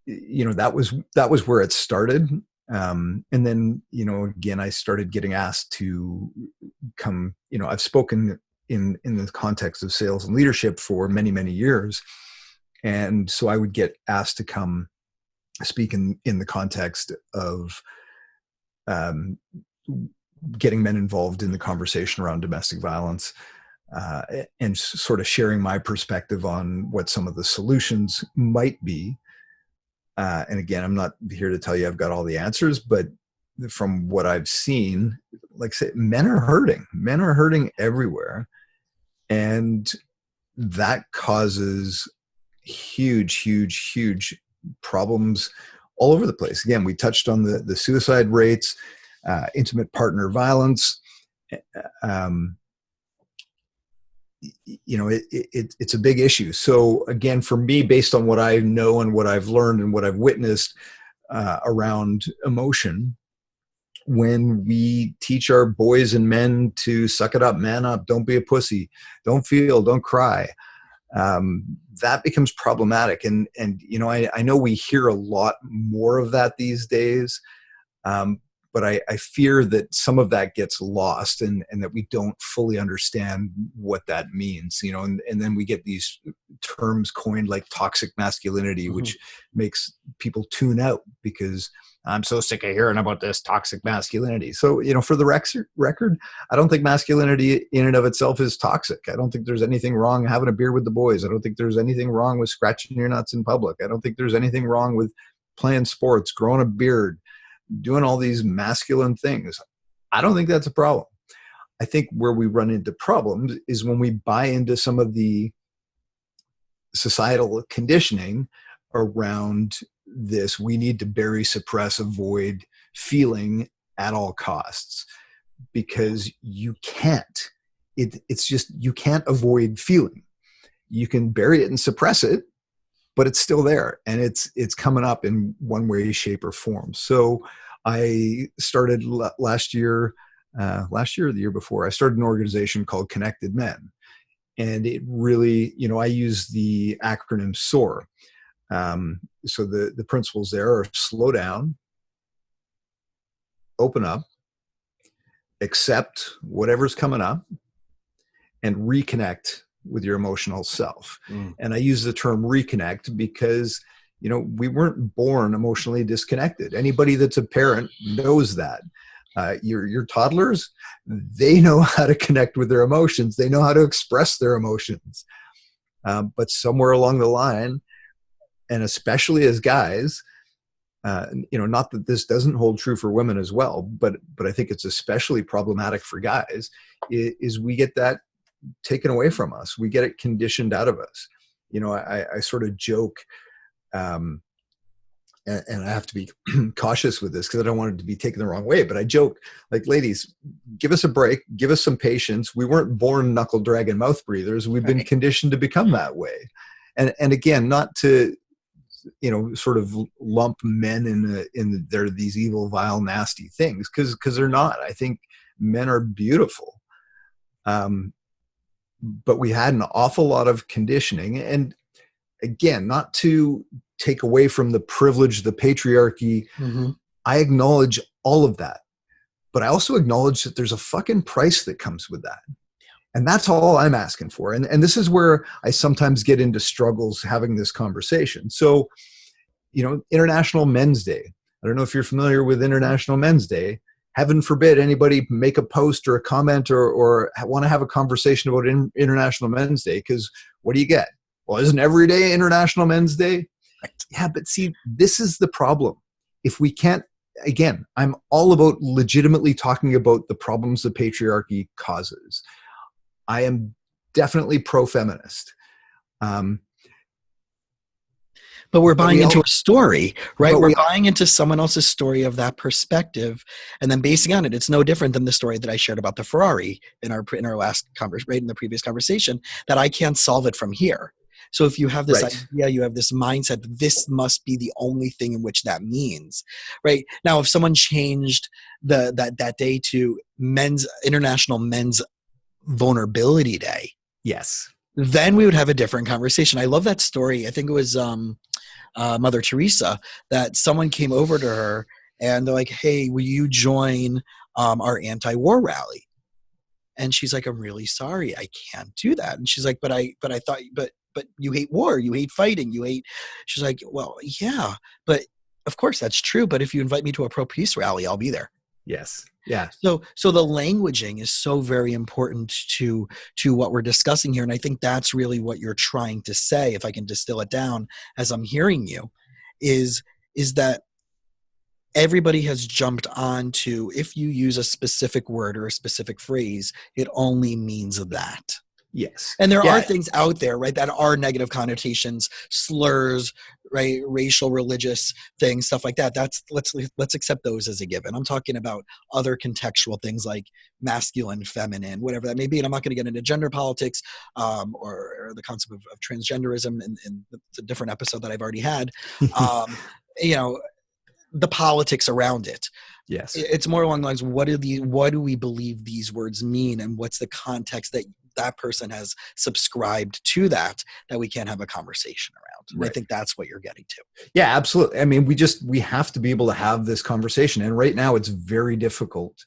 that was where it started. And then, again, I started getting asked to come, I've spoken in the context of sales and leadership for many, many years. And so I would get asked to come speak in the context of getting men involved in the conversation around domestic violence, and sort of sharing my perspective on what some of the solutions might be. And again, I'm not here to tell you I've got all the answers, but from what I've seen, like I said, men are hurting everywhere. And that causes huge problems all over the place. Again, we touched on the suicide rates, intimate partner violence. It's a big issue. So again, for me, based on what I know and what I've learned and what I've witnessed around emotion, when we teach our boys and men to suck it up, man up, don't be a pussy, don't feel, don't cry, that becomes problematic. And I know we hear a lot more of that these days. But I fear that some of that gets lost, and that we don't fully understand what that means, and then we get these terms coined like toxic masculinity, which makes people tune out because I'm so sick of hearing about this toxic masculinity. So, for the record, I don't think masculinity in and of itself is toxic. I don't think there's anything wrong having a beer with the boys. I don't think there's anything wrong with scratching your nuts in public. I don't think there's anything wrong with playing sports, growing a beard, doing all these masculine things. I don't think that's a problem. I think where we run into problems is when we buy into some of the societal conditioning around this. We need to bury, suppress, avoid feeling at all costs, because you can't. It's just, you can't avoid feeling. You can bury it and suppress it, but it's still there, and it's coming up in one way, shape, or form. So I started last year or the year before, I started an organization called Connected Men. And it really, I use the acronym SOAR. So the principles there are slow down, open up, accept whatever's coming up, and reconnect with your emotional self. And I use the term reconnect because, we weren't born emotionally disconnected. Anybody that's a parent knows that. Your toddlers, they know how to connect with their emotions. They know how to express their emotions. But somewhere along the line, and especially as guys, not that this doesn't hold true for women as well, but I think it's especially problematic for guys, is we get that taken away from us. We get it conditioned out of us. I sort of joke, and I have to be cautious with this because I don't want it to be taken the wrong way, but I joke like, ladies, give us a break, give us some patience. We weren't born knuckle dragging mouth breathers. We've been conditioned to become that way. And again, not to, sort of lump men in they're these evil, vile, nasty things, because they're not. I think men are beautiful. But we had an awful lot of conditioning. And again, not to take away from the privilege, the patriarchy. I acknowledge all of that. But I also acknowledge that there's a fucking price that comes with that. And that's all I'm asking for. And this is where I sometimes get into struggles having this conversation. So, International Men's Day. I don't know if you're familiar with International Men's Day. Heaven forbid anybody make a post or a comment or want to have a conversation about International Men's Day, because what do you get? Well, isn't every day International Men's Day? Yeah, but see, this is the problem. If we can't, again, I'm all about legitimately talking about the problems the patriarchy causes. I am definitely pro-feminist. But we're buying into a story, right? We're buying into someone else's story of that perspective and then basing on it. It's no different than the story that I shared about the Ferrari in our last conversation, right, in the previous conversation, that I can't solve it from here. So if you have this Right. idea, you have this mindset, this must be the only thing in which that means, right? Now, if someone changed that day to International Men's Vulnerability Day, Yes. then we would have a different conversation. I love that story. I think it was Mother Teresa, that someone came over to her and they're like, "Hey, will you join our anti-war rally?" And she's like, "I'm really sorry, I can't do that." And she's like, "But I thought, but you hate war, you hate fighting, you hate." She's like, "Well, yeah, but of course that's true. But if you invite me to a pro peace rally, I'll be there." Yes. Yeah. So the languaging is so very important to what we're discussing here, and I think that's really what you're trying to say. If I can distill it down as I'm hearing you, is that everybody has jumped on to, if you use a specific word or a specific phrase, it only means that. Yes. And there are Yeah. things out there, right, that are negative connotations, slurs, right, racial, religious things, stuff like that. That's let's accept those as a given. I'm talking about other contextual things like masculine, feminine, whatever that may be. And I'm not going to get into gender politics or the concept of transgenderism in the different episode that I've already had. Um, you know, the politics around it. Yes. It's more along the lines, what do we believe these words mean, and what's the context that person has subscribed to that we can't have a conversation around. And Right. I think that's what you're getting to. Yeah, absolutely. I mean, we have to be able to have this conversation. And right now it's very difficult.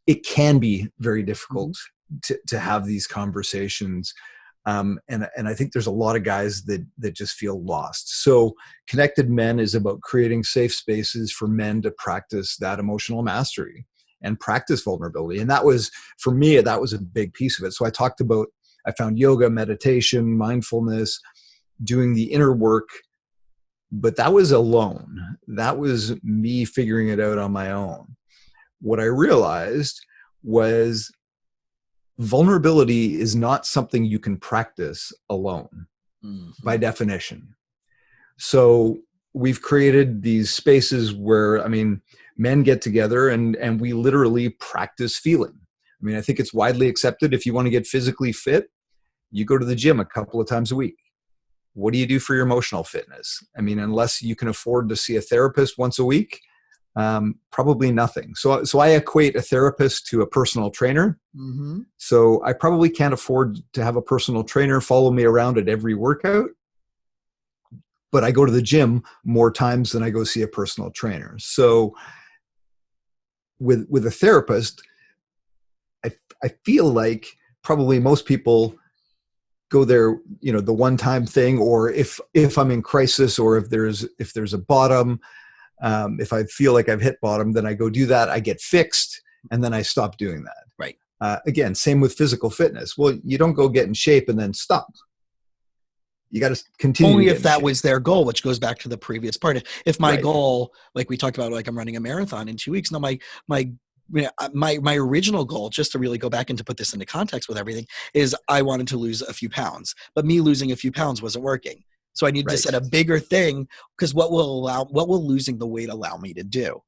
It can be very difficult to have these conversations. And I think there's a lot of guys that just feel lost. So Connected Men is about creating safe spaces for men to practice that emotional mastery and practice vulnerability. And that was, for me, that was a big piece of it. So I found yoga, meditation, mindfulness, doing the inner work, but that was alone. That was me figuring it out on my own. What I realized was vulnerability is not something you can practice alone by definition. So we've created these spaces where, I mean, men get together and we literally practice feeling. I mean, I think it's widely accepted, if you want to get physically fit, you go to the gym a couple of times a week. What do you do for your emotional fitness? I mean, unless you can afford to see a therapist once a week, probably nothing. So I equate a therapist to a personal trainer. Mm-hmm. So I probably can't afford to have a personal trainer follow me around at every workout, but I go to the gym more times than I go see a personal trainer. So with a therapist, I feel like probably most people go there, the one-time thing, or if I'm in crisis, or if there's a bottom, if I feel like I've hit bottom, then I go do that. I get fixed, and then I stop doing that. Right. Again, same with physical fitness. Well, you don't go get in shape and then stop. You got to continue. Only to get if in that shape. was their goal, which goes back to the previous part. If my Right. goal, like we talked about, like I'm running a marathon in 2 weeks. No, my original goal, just to really go back and to put this into context with everything, is I wanted to lose a few pounds, but me losing a few pounds wasn't working. So I needed to Right. set a bigger thing, because what will losing the weight allow me to do?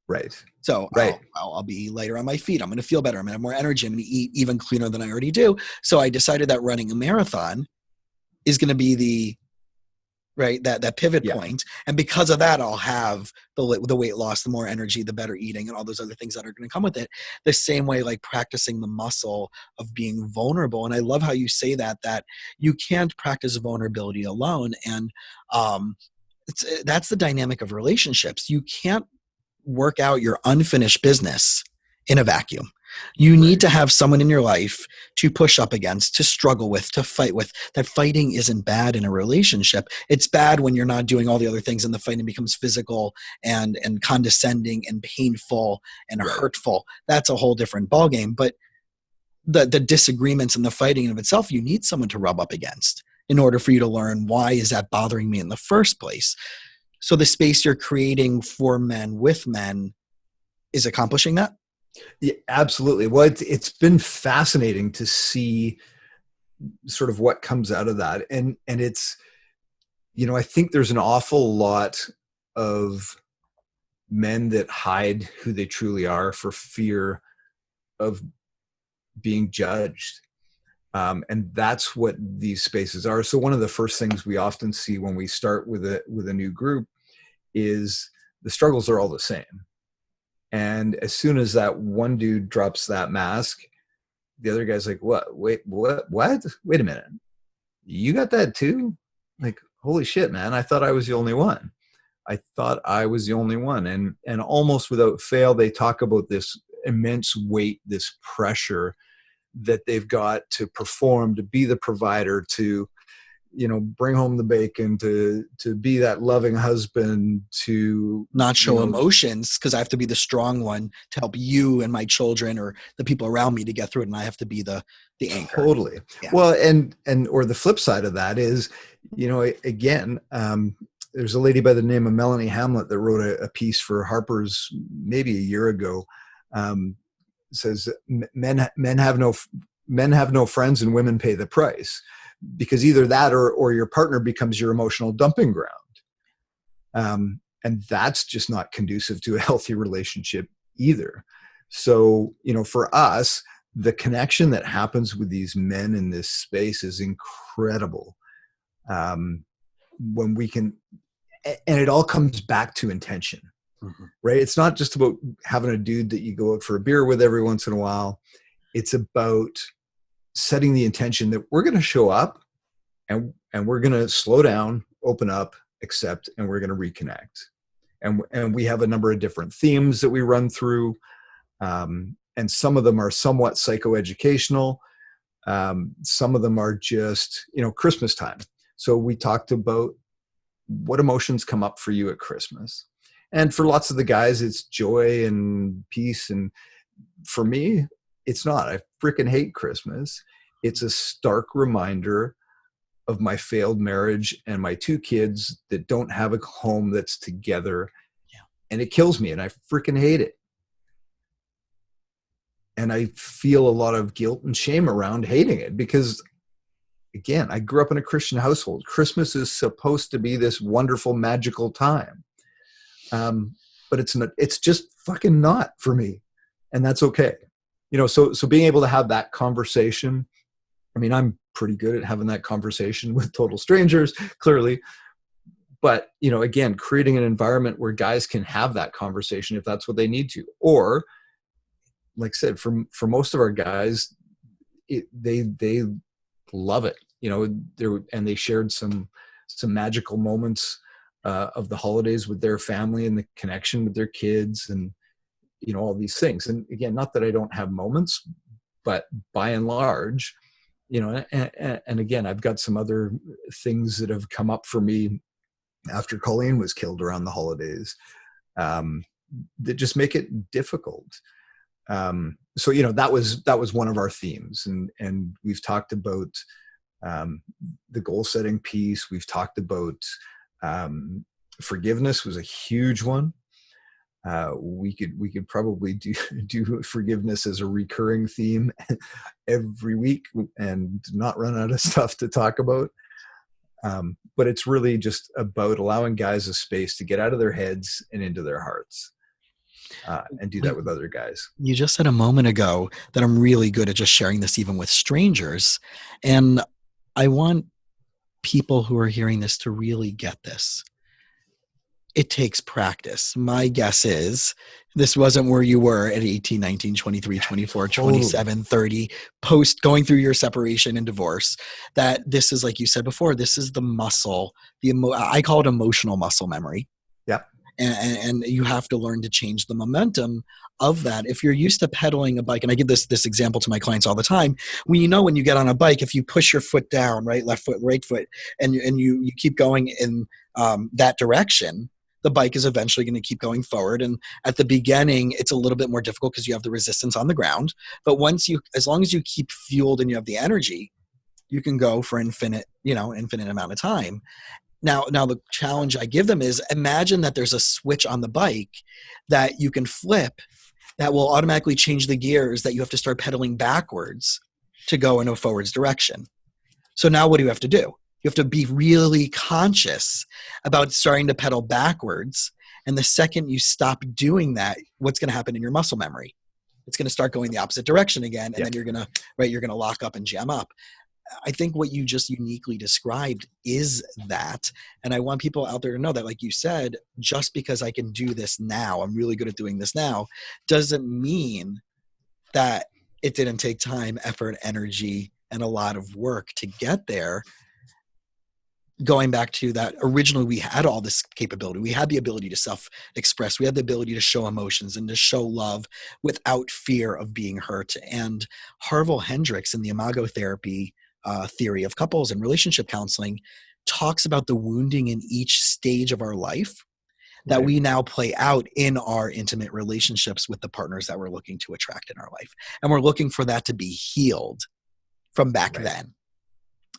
Right. So Right. I'll be lighter on my feet. I'm going to feel better. I'm going to have more energy. I'm going to eat even cleaner than I already do. So I decided that running a marathon is going to be that pivot Yeah. point. And because of that, I'll have the weight loss, the more energy, the better eating, and all those other things that are going to come with it. The same way, like practicing the muscle of being vulnerable. And I love how you say that you can't practice vulnerability alone. And that's the dynamic of relationships. You can't work out your unfinished business in a vacuum. You need to have someone in your life to push up against, to struggle with, to fight with. That fighting isn't bad in a relationship. It's bad when you're not doing all the other things and the fighting becomes physical and condescending and painful and hurtful. That's a whole different ballgame. But the disagreements and the fighting of itself, you need someone to rub up against in order for you to learn, why is that bothering me in the first place? So the space you're creating for men with men is accomplishing that? Yeah, absolutely. Well, it's been fascinating to see sort of what comes out of that. And it's, I think there's an awful lot of men that hide who they truly are for fear of being judged. And that's what these spaces are. So one of the first things we often see when we start with a new group is the struggles are all the same. And as soon as that one dude drops that mask, the other guy's like, what? Wait, what? Wait a minute. You got that too? Like, holy shit, man. I thought I was the only one. And almost without fail, they talk about this immense weight, this pressure that they've got to perform, to be the provider, to, bring home the bacon, to be that loving husband, to not show emotions because I have to be the strong one to help you and my children or the people around me to get through it. And I have to be the anchor. Totally. Yeah. Well, or the flip side of that is, again, there's a lady by the name of Melanie Hamlet that wrote a piece for Harper's maybe a year ago. Says men have no friends and women pay the price, because either that or your partner becomes your emotional dumping ground. And that's just not conducive to a healthy relationship either. So, for us, the connection that happens with these men in this space is incredible. When we can, and it all comes back to intention, right? It's not just about having a dude that you go out for a beer with every once in a while. It's about setting the intention that we're going to show up and we're going to slow down, open up, accept, and we're going to reconnect. And we have a number of different themes that we run through. And some of them are somewhat psychoeducational. Some of them are just, Christmas time. So we talked about what emotions come up for you at Christmas. And for lots of the guys, it's joy and peace. And for me, it's not. I freaking hate Christmas. It's a stark reminder of my failed marriage and my two kids that don't have a home that's together. Yeah. And it kills me, and I freaking hate it. And I feel a lot of guilt and shame around hating it because, again, I grew up in a Christian household. Christmas is supposed to be this wonderful, magical time. But it's not, it's just fucking not for me. And that's okay. So being able to have that conversation, I mean, I'm pretty good at having that conversation with total strangers, clearly. But, again, creating an environment where guys can have that conversation if that's what they need to. Or, like I said, for most of our guys, they love it. And they shared some magical moments of the holidays with their family and the connection with their kids and, all these things. And again, not that I don't have moments, but by and large, and again, I've got some other things that have come up for me after Colleen was killed around the holidays that just make it difficult. So, that was one of our themes, and we've talked about the goal setting piece. We've talked about forgiveness was a huge one. We could probably do forgiveness as a recurring theme every week and not run out of stuff to talk about. But it's really just about allowing guys a space to get out of their heads and into their hearts. And do that with other guys. You just said a moment ago that I'm really good at just sharing this even with strangers. And I want people who are hearing this to really get this. It takes practice. My guess is this wasn't where you were at 18, 19, 23, 24, 27, 30, post going through your separation and divorce, that this is, like you said before, this is the muscle, I call it emotional muscle memory. Yeah. And you have to learn to change the momentum of that. If you're used to pedaling a bike, and I give this example to my clients all the time, when you get on a bike, if you push your foot down, right, left foot, right foot, and you keep going in that direction, the bike is eventually going to keep going forward. And at the beginning, it's a little bit more difficult because you have the resistance on the ground. But as long as you keep fueled and you have the energy, you can go for infinite amount of time. Now the challenge I give them is, imagine that there's a switch on the bike that you can flip that will automatically change the gears that you have to start pedaling backwards to go in a forwards direction. So now what do you have to do? You have to be really conscious about starting to pedal backwards. And the second you stop doing that, what's going to happen in your muscle memory? It's going to start going the opposite direction again. And Yeah. then you're going to lock up and jam up. I think what you just uniquely described is that. And I want people out there to know that, like you said, just because I can do this now, I'm really good at doing this now, doesn't mean that it didn't take time, effort, energy, and a lot of work to get there. Going back to that, originally we had all this capability. We had the ability to self-express. We had the ability to show emotions and to show love without fear of being hurt. And Harville Hendricks in the imago therapy theory of couples and relationship counseling talks about the wounding in each stage of our life that Right. we now play out in our intimate relationships with the partners that we're looking to attract in our life. And we're looking for that to be healed from back Right. then.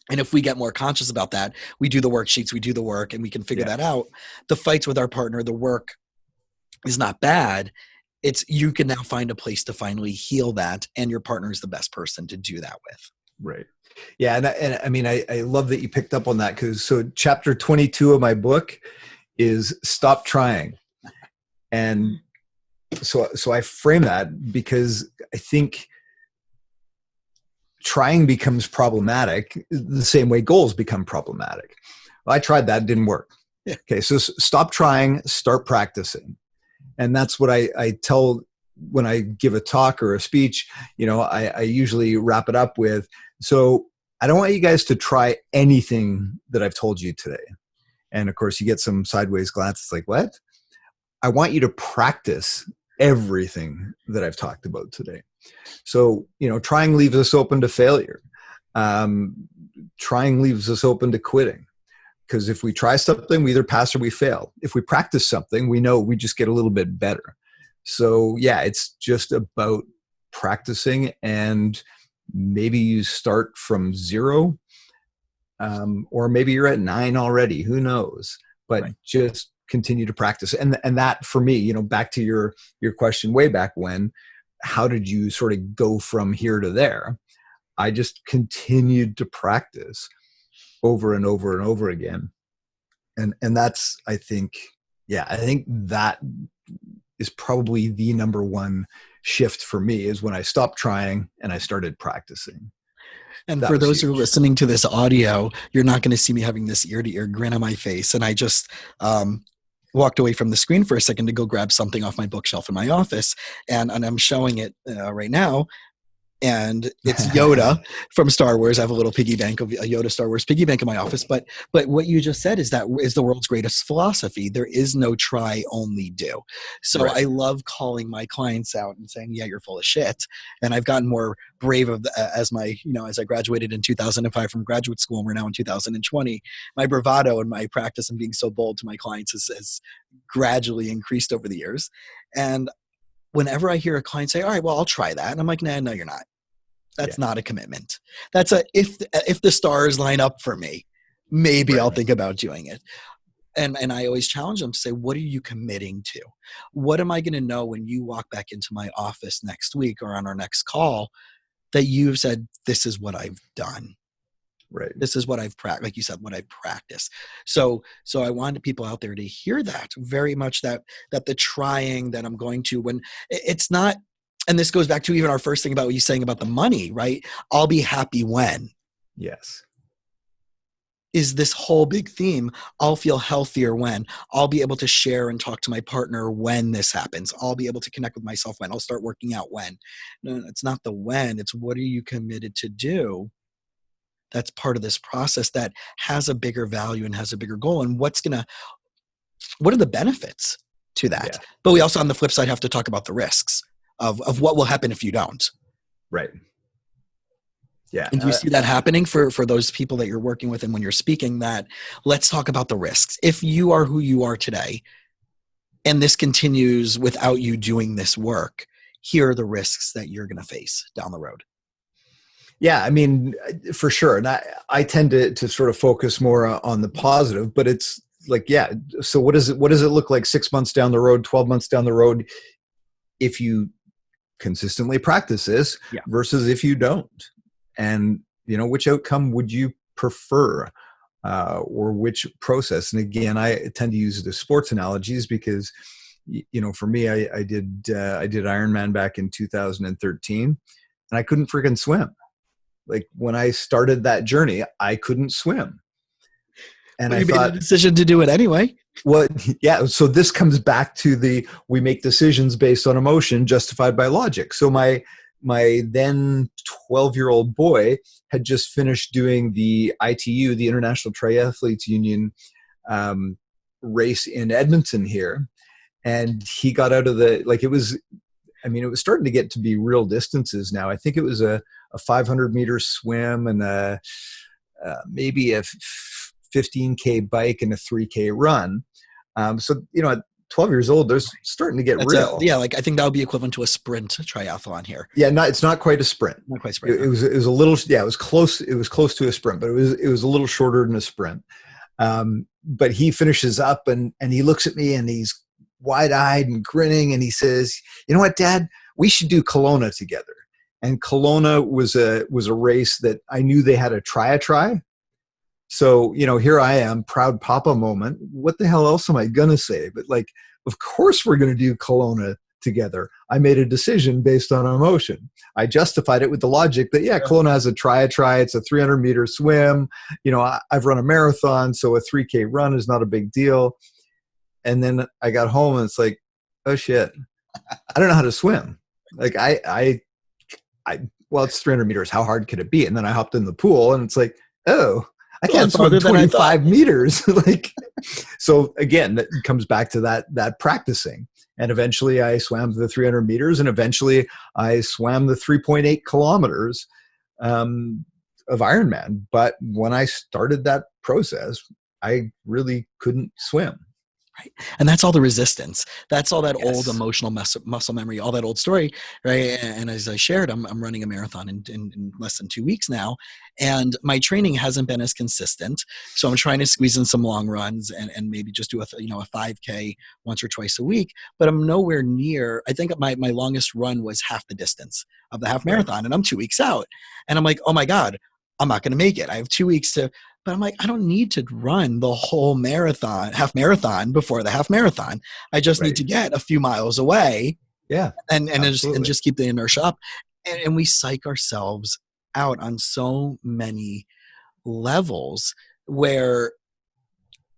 And if we get more conscious about that, we do the worksheets, we do the work, and we can figure that out. The fights with our partner, the work is not bad. It's you can now find a place to finally heal that, and your partner is the best person to do that with. Right. Yeah. And I mean, I love that you picked up on that, because so chapter 22 of my book is stop trying. And so I frame that because I think trying becomes problematic the same way goals become problematic. Well, I tried that, didn't work. Yeah. Okay. So stop trying, start practicing. And that's what I tell when I give a talk or a speech. I usually wrap it up with, so I don't want you guys to try anything that I've told you today. And of course you get some sideways glances like, what? I want you to practice everything that I've talked about today. So, trying leaves us open to failure. Trying leaves us open to quitting. Because if we try something, we either pass or we fail. If we practice something, we know we just get a little bit better. So yeah, it's just about practicing, and maybe you start from 0, or maybe you're at 9 already, who knows, but Right. Just continue to practice. And that for me, back to your question way back when, how did you sort of go from here to there? I just continued to practice over and over and over again. And that's, I think that is probably the number one shift for me, is when I stopped trying and I started practicing. And That for was those who are huge. listening to this audio, you're not going to see me having this ear-to-ear grin on my face. And I just walked away from the screen for a second to go grab something off my bookshelf in my office. And I'm showing it right now. And it's Yoda from Star Wars. I have a little piggy bank of a Yoda Star Wars piggy bank in my office. But what you just said is the world's greatest philosophy. There is no try, only do. So Right. I love calling my clients out and saying, yeah, you're full of shit. And I've gotten more brave as I graduated in 2005 from graduate school, and we're now in 2020. My bravado and my practice and being so bold to my clients has gradually increased over the years. And whenever I hear a client say, all right, well, I'll try that. And I'm like, nah, no, you're not. That's not a commitment. That's if the stars line up for me, maybe Right. I'll think about doing it. And I always challenge them to say, what are you committing to? What am I going to know when you walk back into my office next week or on our next call that you've said, this is what I've done. Right. This is what I've practiced, like you said, what I practice. So I wanted people out there to hear that very much, that the trying that I'm going to, when it's not, and this goes back to even our first thing about what you saying about the money, right? I'll be happy when Yes. is this whole big theme. I'll feel healthier when I'll be able to share and talk to my partner when this happens. I'll be able to connect with myself when I'll start working out when. No, it's not the when, it's what are you committed to do? That's part of this process that has a bigger value and has a bigger goal. And what are the benefits to that? Yeah. But we also, on the flip side, have to talk about the risks of what will happen if you don't. Right. Yeah. And do you see that happening for those people that you're working with? And when you're speaking that, let's talk about the risks. If you are who you are today, and this continues without you doing this work, here are the risks that you're going to face down the road. Yeah, I mean, for sure. And I tend to sort of focus more on the positive, but it's like, yeah. So what does it look like 6 months down the road, 12 months down the road, if you consistently practice this versus if you don't? And, which outcome would you prefer, or which process? And again, I tend to use the sports analogies because, for me, I did Ironman back in 2013, and I couldn't freaking swim. Like when I started that journey, I couldn't swim. And But I you made a thought, decision to do it ananyway. well, yeah. So this comes back to we make decisions based on emotion justified by logic. So my then 12-year-old boy had just finished doing the ITU, the International Triathletes Union race in Edmonton here. And he got out of it was starting to get to be real distances now. I think it was a 500-meter swim and maybe a 15K bike and a 3K run. So, at 12 years old, they're starting to get real. Like I think that would be equivalent to a sprint triathlon here. Yeah, it's not quite a sprint. Not quite sprint. It was a little, it was close. It was close to a sprint, but it was a little shorter than a sprint. But he finishes up and he looks at me and he's wide-eyed and grinning and he says, "You know what, Dad? We should do Kelowna together." And Kelowna was a race that I knew they had a try. So, here I am, proud papa moment. What the hell else am I going to say? But of course we're going to do Kelowna together. I made a decision based on emotion. I justified it with the logic that, Kelowna has a try. It's a 300-meter swim. I've run a marathon, so a 3K run is not a big deal. And then I got home and it's like, oh shit, I don't know how to swim. Well, it's 300 meters. How hard could it be? And then I hopped in the pool and it's like, oh, I can't swim 25 meters. So again, that comes back to that practicing. And eventually I swam the 300 meters and eventually I swam the 3.8 kilometers of Ironman. But when I started that process, I really couldn't swim. Right. And that's all the resistance. That's all that old Yes. emotional muscle memory, all that old story. Right. And as I shared, I'm running a marathon in less than 2 weeks now. And my training hasn't been as consistent. So I'm trying to squeeze in some long runs and maybe just do a 5K once or twice a week. But I'm nowhere near, I think my longest run was half the distance of the half marathon. And I'm 2 weeks out. And I'm like, oh my God, I'm not going to make it. I have 2 weeks to. But I'm like, I don't need to run the whole half marathon before the half marathon. I just need to get a few miles away. Yeah. And just keep the inertia up. And we psych ourselves out on so many levels where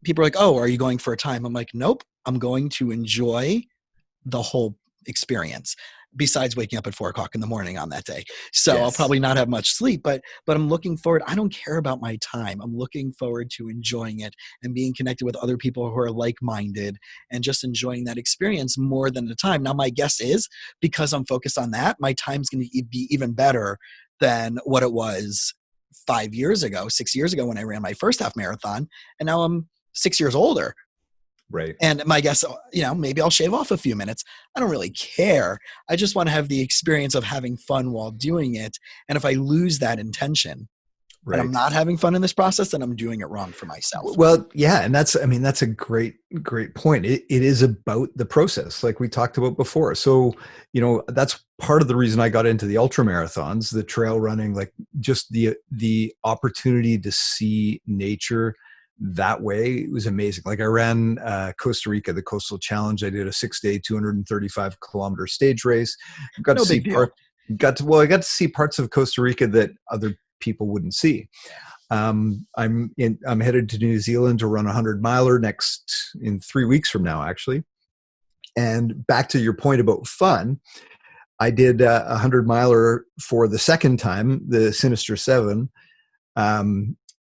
people are like, oh, are you going for a time? I'm like, nope, I'm going to enjoy the whole experience. Besides waking up at 4 o'clock in the morning on that day. So I'll probably not have much sleep, but I'm looking forward. I don't care about my time. I'm looking forward to enjoying it and being connected with other people who are like-minded and just enjoying that experience more than the time. Now, my guess is because I'm focused on that, my time's going to be even better than what it was 6 years ago when I ran my first half marathon. And now I'm 6 years older. Right. And my guess, maybe I'll shave off a few minutes. I don't really care. I just want to have the experience of having fun while doing it. And if I lose that intention and I'm not having fun in this process, then I'm doing it wrong for myself. Well, yeah. And that's a great point. It is about the process like we talked about before. So, that's part of the reason I got into the ultra marathons, the trail running, like just the opportunity to see nature that way was amazing. Like I ran Costa Rica, the Coastal Challenge. I did a 6-day, 235-kilometer stage race. I got to see parts of Costa Rica that other people wouldn't see. I'm headed to New Zealand to run a 100-miler in 3 weeks from now, actually. And back to your point about fun, I did a 100-miler for the second time, the Sinister 7.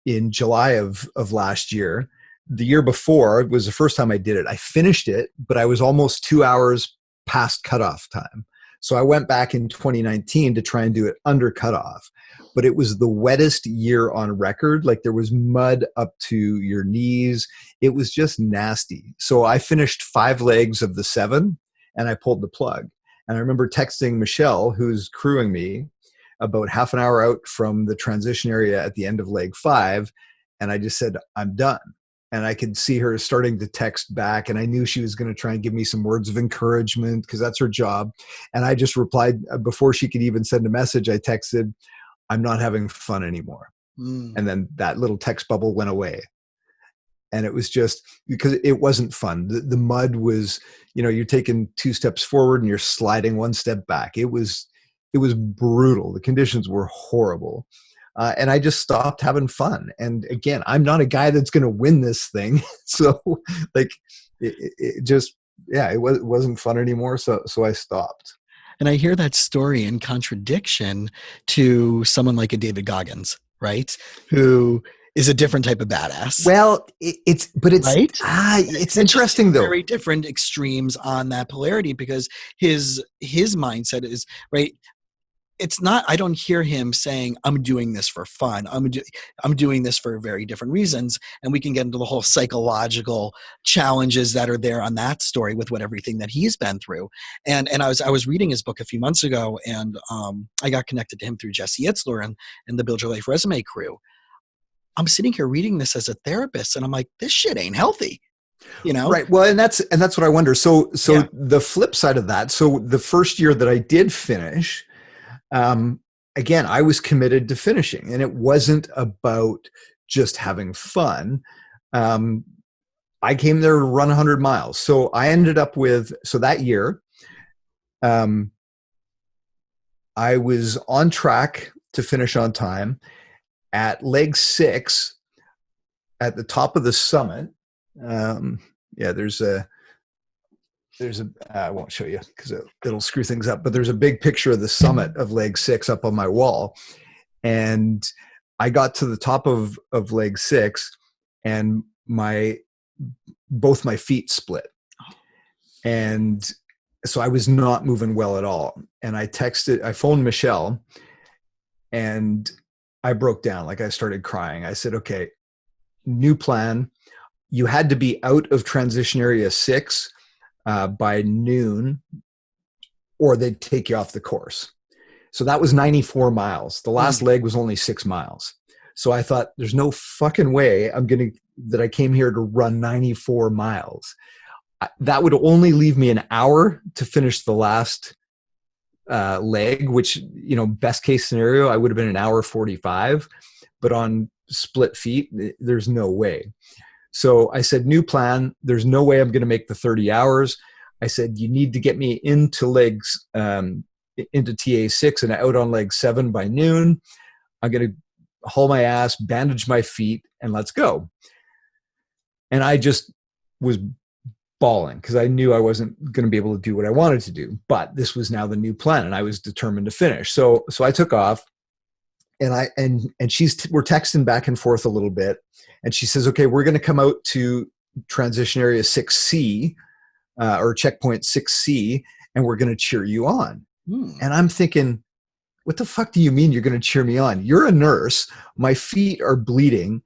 In July of last year. The year before was the first time I did it. I finished it, but I was almost 2 hours past cutoff time. So I went back in 2019 to try and do it under cutoff. But it was the wettest year on record. Like there was mud up to your knees. It was just nasty. So I finished 5 legs of the 7 and I pulled the plug. And I remember texting Michelle, who's crewing me, about half an hour out from the transition area at the end of leg 5. And I just said, I'm done. And I could see her starting to text back. And I knew she was going to try and give me some words of encouragement because that's her job. And I just replied before she could even send a message. I texted, I'm not having fun anymore. And then that little text bubble went away. And it was just because it wasn't fun. The mud was, you're taking 2 steps forward and you're sliding 1 step back. It was brutal. The conditions were horrible. And I just stopped having fun. And again, I'm not a guy that's going to win this thing. So like it just, it wasn't fun anymore. So I stopped. And I hear that story in contradiction to someone like a David Goggins, right? Who is a different type of badass. Well, it's right? It's interesting though. Very different extremes on that polarity, because his mindset is right. It's not, I don't hear him saying, I'm doing this for fun. I'm doing this for very different reasons. And we can get into the whole psychological challenges that are there on that story with everything that he's been through. And I was reading his book a few months ago, and I got connected to him through Jesse Itzler and the Build Your Life Resume crew. I'm sitting here reading this as a therapist, and I'm like, this shit ain't healthy. Right. Well, and that's what I wonder. So the flip side of that. So the first year that I did finish, again, I was committed to finishing, and it wasn't about just having fun. I came there to run 100 miles. So I ended up so that year, I was on track to finish on time at leg 6 at the top of the summit. I won't show you because it'll screw things up, but there's a big picture of the summit of leg 6 up on my wall. And I got to the top of leg 6, and both my feet split. And so I was not moving well at all. And I phoned Michelle, and I broke down. Like, I started crying. I said, okay, new plan. You had to be out of transition area 6 by noon, or they'd take you off the course. So that was 94 miles. The last leg was only 6 miles. So I thought, there's no fucking way that I came here to run 94 miles. That would only leave me an hour to finish the last leg, which, best case scenario, I would have been an hour 45, but on split feet, there's no way. So I said, new plan. There's no way I'm going to make the 30 hours. I said, you need to get me into into TA6 and out on leg 7 by noon. I'm going to haul my ass, bandage my feet, and let's go. And I just was bawling because I knew I wasn't going to be able to do what I wanted to do. But this was now the new plan, and I was determined to finish. So I took off. And we're texting back and forth a little bit, and she says, okay, we're going to come out to transition area 6C, or checkpoint 6C, and we're going to cheer you on. And I'm thinking, what the fuck do you mean you're going to cheer me on? You're a nurse. My feet are bleeding.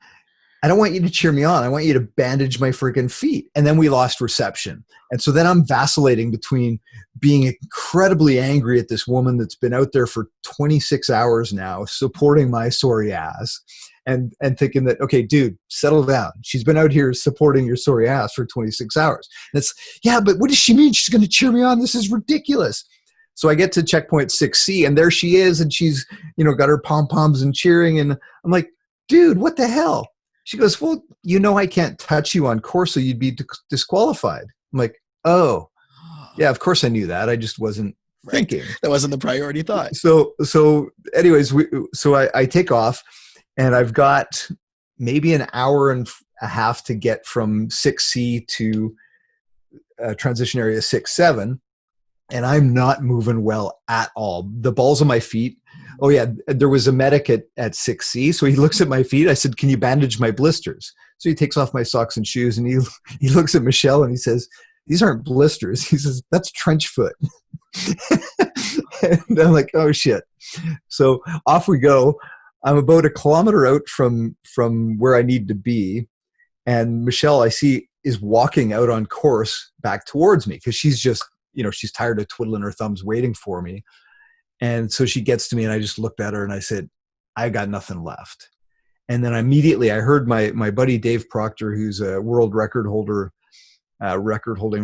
I don't want you to cheer me on. I want you to bandage my freaking feet. And then we lost reception. And so then I'm vacillating between being incredibly angry at this woman that's been out there for 26 hours now, supporting my sorry ass, and thinking that, okay, dude, settle down. She's been out here supporting your sorry ass for 26 hours. And it's, yeah, but what does she mean? She's going to cheer me on? This is ridiculous. So I get to checkpoint 6C, and there she is, and she's, got her pom-poms and cheering. And I'm like, dude, what the hell? She goes, well, I can't touch you on course, so you'd be disqualified. I'm like, oh, yeah, of course I knew that. I just wasn't thinking. That wasn't the priority thought. So anyways, I take off, and I've got maybe an hour and a half to get from 6C to transition area 6-7. And I'm not moving well at all. The balls on my feet. Oh yeah, there was a medic at 6C. So he looks at my feet. I said, can you bandage my blisters? So he takes off my socks and shoes, and he looks at Michelle, and he says, these aren't blisters. He says, that's trench foot. And I'm like, oh shit. So off we go. I'm about 1 kilometer out from where I need to be. And Michelle, I see, is walking out on course back towards me, because she's just, she's tired of twiddling her thumbs waiting for me. And so she gets to me, and I just looked at her and I said, I got nothing left. And then immediately I heard my buddy Dave Proctor, who's a world record holding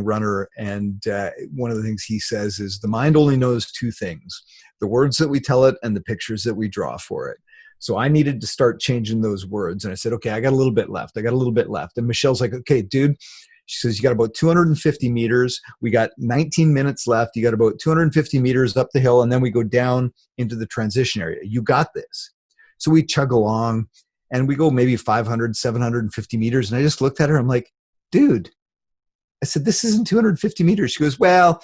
runner. And one of the things he says is, the mind only knows 2 things: the words that we tell it and the pictures that we draw for it. So I needed to start changing those words. And I said, okay, I got a little bit left. And Michelle's like, okay, dude, she says, you got about 250 meters. We got 19 minutes left. You got about 250 meters up the hill. And then we go down into the transition area. You got this. So we chug along and we go maybe 500, 750 meters. And I just looked at her. I'm like, dude, I said, this isn't 250 meters. She goes, well,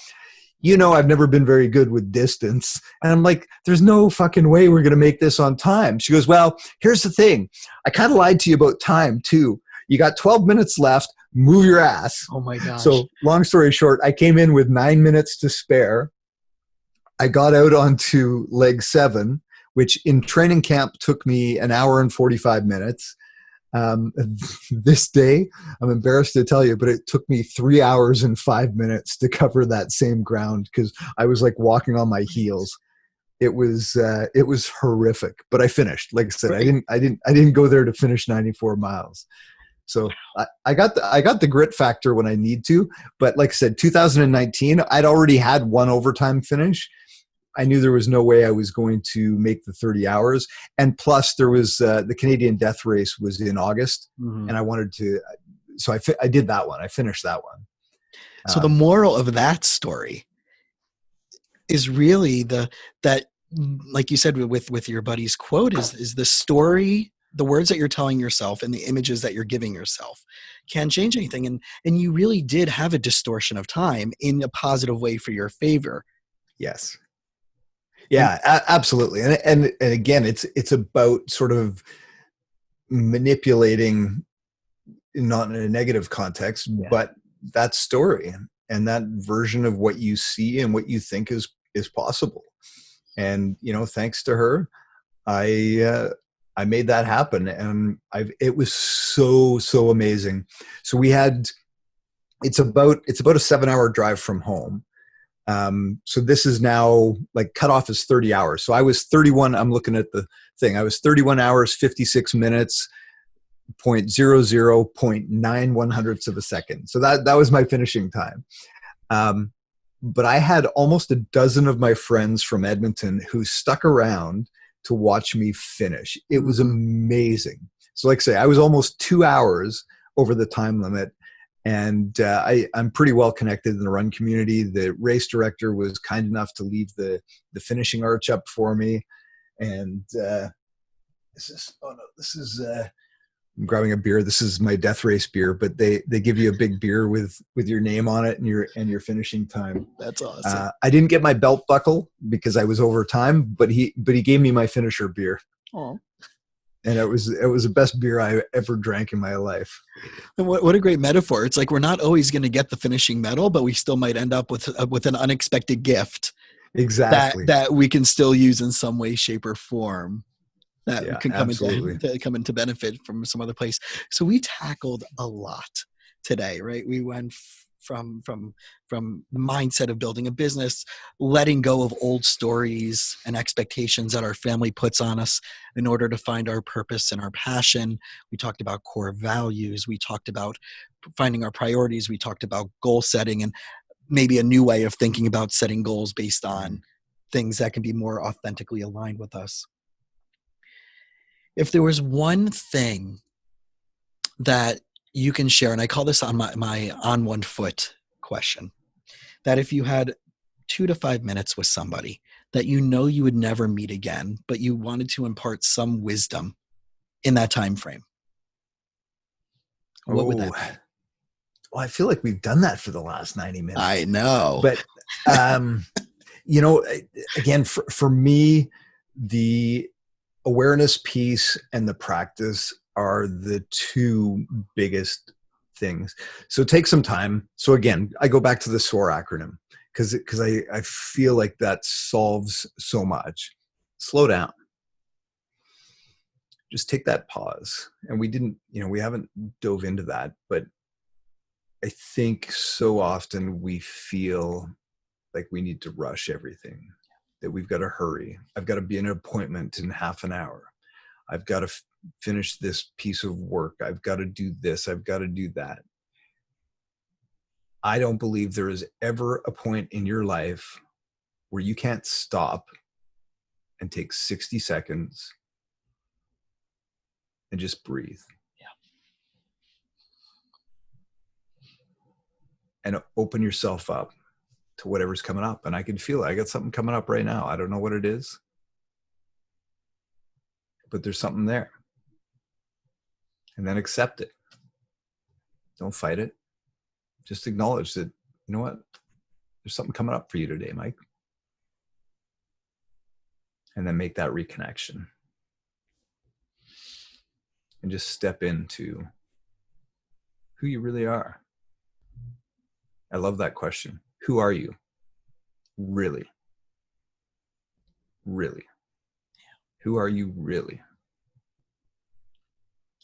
I've never been very good with distance. And I'm like, there's no fucking way we're going to make this on time. She goes, well, here's the thing. I kind of lied to you about time too. You got 12 minutes left. Move your ass. Oh my gosh. So long story short, I came in with 9 minutes to spare. I got out onto leg 7, which in training camp took me an hour and 45 minutes. This day, I'm embarrassed to tell you, but it took me 3 hours and 5 minutes to cover that same ground because I was like walking on my heels. It was horrific, but I finished. Like I said, Right. I didn't go there to finish 94 miles. So I got the grit factor when I need to, but like I said, 2019, I'd already had one overtime finish. I knew there was no way I was going to make the 30 hours. And plus there was the Canadian Death Race was in August, and I wanted to, so I did that one. I finished that one. So the moral of that story is really that, like you said, with your buddy's quote, is the story, the words that you're telling yourself and the images that you're giving yourself can't change anything. And you really did have a distortion of time in a positive way for your favor. Yes. Yeah, absolutely. And again, it's about sort of manipulating, not in a negative context, but that story and that version of what you see and what you think is possible. And thanks to her, I made that happen, and it was so amazing. So it's about a 7-hour drive from home. So this is now like cutoff is 30 hours. So I was 31. I'm looking at the thing. I was 31 hours, 56 minutes, 0.00.91 hundredths of a second. So that was my finishing time. But I had almost a dozen of my friends from Edmonton who stuck around to watch me finish. It was amazing. So like I say, I was almost 2 hours over the time limit. And I'm pretty well connected in the run community. The race director was kind enough to leave the finishing arch up for me. And I'm grabbing a beer. This is my death race beer, but they give you a big beer with your name on it and your finishing time. That's awesome. I didn't get my belt buckle because I was over time, but he gave me my finisher beer. Oh. And it was the best beer I ever drank in my life. And what a great metaphor. It's like we're not always going to get the finishing medal, but we still might end up with an unexpected gift. Exactly. That we can still use in some way, shape, or form. That can come into benefit from some other place. So we tackled a lot today, right? We went from the mindset of building a business, letting go of old stories and expectations that our family puts on us in order to find our purpose and our passion. We talked about core values. We talked about finding our priorities. We talked about goal setting and maybe a new way of thinking about setting goals based on things that can be more authentically aligned with us. If there was one thing that you can share, and I call this on my on one foot question, that if you had 2 to 5 minutes with somebody that you would never meet again, but you wanted to impart some wisdom in that time frame, what would that be? Well, I feel like we've done that for the last 90 minutes. I know. But, again, for me, the awareness piece and the practice are the two biggest things. So take some time. So again, I go back to the SOAR acronym because I feel like that solves so much. Slow down. Just take that pause. And we haven't dove into that, but I think so often we feel like we need to rush everything, that we've got to hurry. I've got to be in an appointment in half an hour. I've got to finish this piece of work. I've got to do this. I've got to do that. I don't believe there is ever a point in your life where you can't stop and take 60 seconds and just breathe. Yeah. And open yourself up to whatever's coming up. And I can feel it. I got something coming up right now. I don't know what it is, but there's something there. And then accept it. Don't fight it. Just acknowledge that, you know what? There's something coming up for you today, Mike. And then make that reconnection. And just step into who you really are. I love that question. Who are you? Really? Really? Who are you really?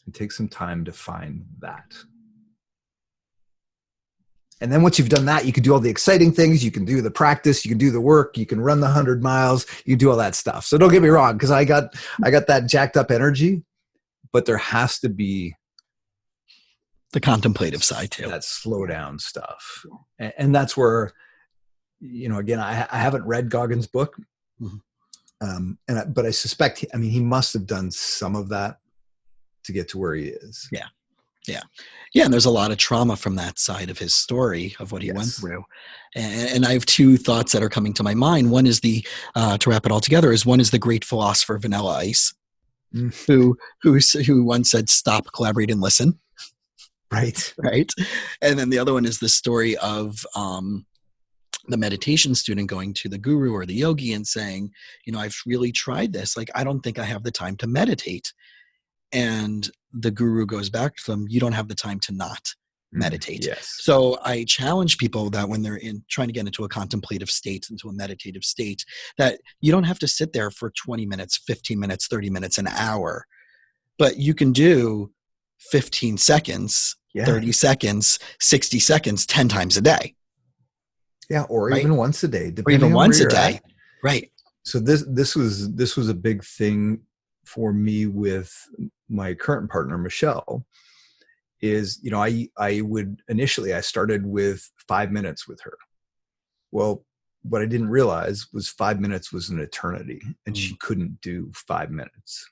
And take some time to find that. And then once you've done that, you can do all the exciting things. You can do the practice. You can do the work. You can run the 100 miles. You do all that stuff. So don't get me wrong, because I got that jacked up energy, but there has to be the contemplative side too. That slow down stuff. And that's where, again, I haven't read Goggins' book. Mm-hmm. But I suspect, he must have done some of that to get to where he is. Yeah. Yeah. Yeah. And there's a lot of trauma from that side of his story of what he went through. And I have two thoughts that are coming to my mind. One is to wrap it all together, one is the great philosopher Vanilla Ice, who once said, stop, collaborate, and listen. Right. Right. And then the other one is the story of the meditation student going to the guru or the yogi and saying, I've really tried this. Like, I don't think I have the time to meditate. And the guru goes back to them, you don't have the time to not meditate. Yes. So I challenge people that when they're trying to get into a contemplative state, into a meditative state, that you don't have to sit there for 20 minutes, 15 minutes, 30 minutes, an hour, but you can do 15 seconds, 30 seconds, 60 seconds, 10 times a day. Yeah. Or even once a day, or even once a day. Right. So this was a big thing for me with my current partner, Michelle, is, I started with 5 minutes with her. Well, what I didn't realize was 5 minutes was an eternity and she couldn't do 5 minutes.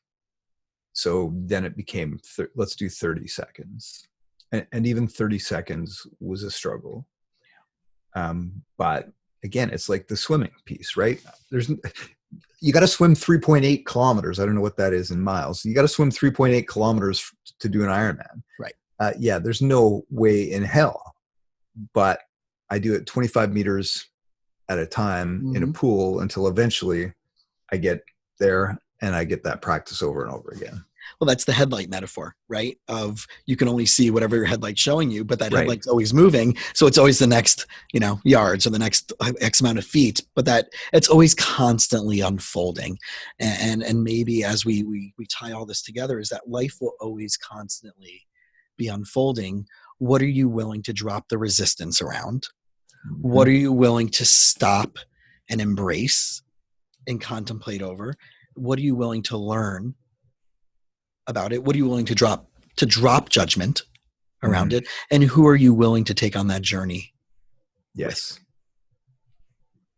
So then it became, let's do 30 seconds. And even 30 seconds was a struggle. But again, it's like the swimming piece, right? You got to swim 3.8 kilometers. I don't know what that is in miles. You got to swim 3.8 kilometers to do an Ironman. Right. There's no way in hell, but I do it 25 meters at a time in a pool until eventually I get there and I get that practice over and over again. Well, that's the headlight metaphor, right? Of you can only see whatever your headlight's showing you, but that headlight's always moving. So it's always the next, yards or the next X amount of feet, but that it's always constantly unfolding. And maybe as we tie all this together is that life will always constantly be unfolding. What are you willing to drop the resistance around? Mm-hmm. What are you willing to stop and embrace and contemplate over? What are you willing to learn about it? What are you willing to drop judgment around it? And who are you willing to take on that journey? Yes.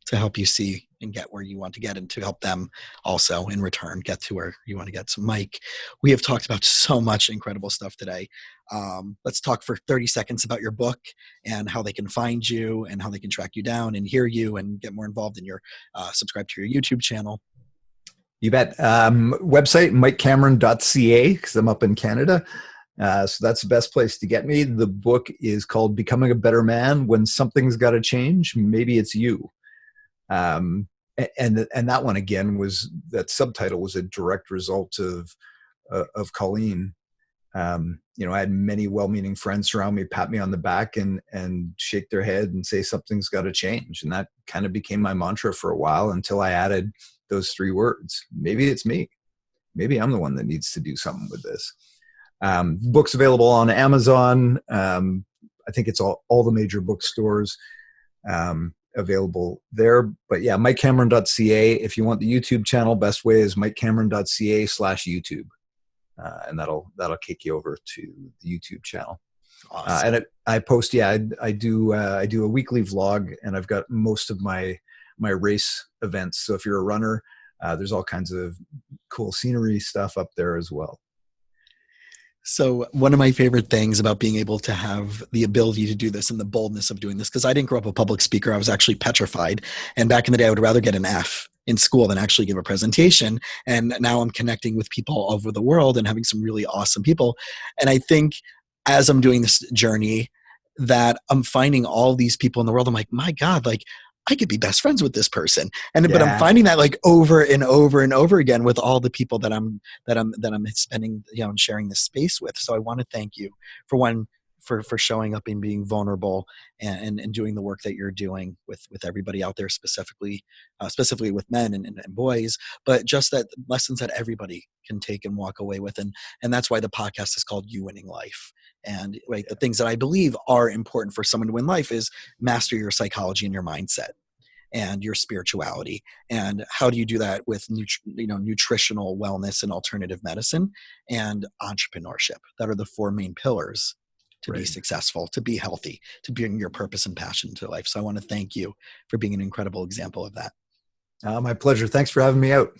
To help you see and get where you want to get and to help them also in return get to where you want to get. So Mike, we have talked about so much incredible stuff today. Let's talk for 30 seconds about your book and how they can find you and how they can track you down and hear you and get more involved in your subscribe to your YouTube channel. You bet. Website, mikecameron.ca, because I'm up in Canada. So that's the best place to get me. The book is called Becoming a Better Man When Something's Got to Change. Maybe it's you. And that one, again, that subtitle was a direct result of Colleen. I had many well-meaning friends surround me, pat me on the back and shake their head and say something's got to change. And that kind of became my mantra for a while until I added those 3 words. Maybe it's me. Maybe I'm the one that needs to do something with this. Book's available on Amazon. I think it's all the major bookstores available there. But yeah, mikecameron.ca. If you want the YouTube channel, best way is mikecameron.ca/YouTube. And that'll kick you over to the YouTube channel. Awesome. And I post, I do a weekly vlog, and I've got most of my race events. So if you're a runner, there's all kinds of cool scenery stuff up there as well. So one of my favorite things about being able to have the ability to do this and the boldness of doing this, because I didn't grow up a public speaker, I was actually petrified. And back in the day, I would rather get an F in school than actually give a presentation. And now I'm connecting with people all over the world and having some really awesome people. And I think as I'm doing this journey, that I'm finding all these people in the world. I'm like, my God, like I could be best friends with this person. And but I'm Yeah, finding that like over and over and over again with all the people that I'm spending, and sharing this space with. So I want to thank you for one for showing up and being vulnerable and doing the work that you're doing with everybody out there, specifically with men and boys, but just that lessons that everybody can take and walk away with. And that's why the podcast is called You Winning Life. And like the things that I believe are important for someone to win life is master your psychology and your mindset and your spirituality. And how do you do that with nutritional wellness and alternative medicine and entrepreneurship? That are the four main pillars to be right. successful, to be healthy, to bring your purpose and passion to life. So I want to thank you for being an incredible example of that. My pleasure. Thanks for having me out.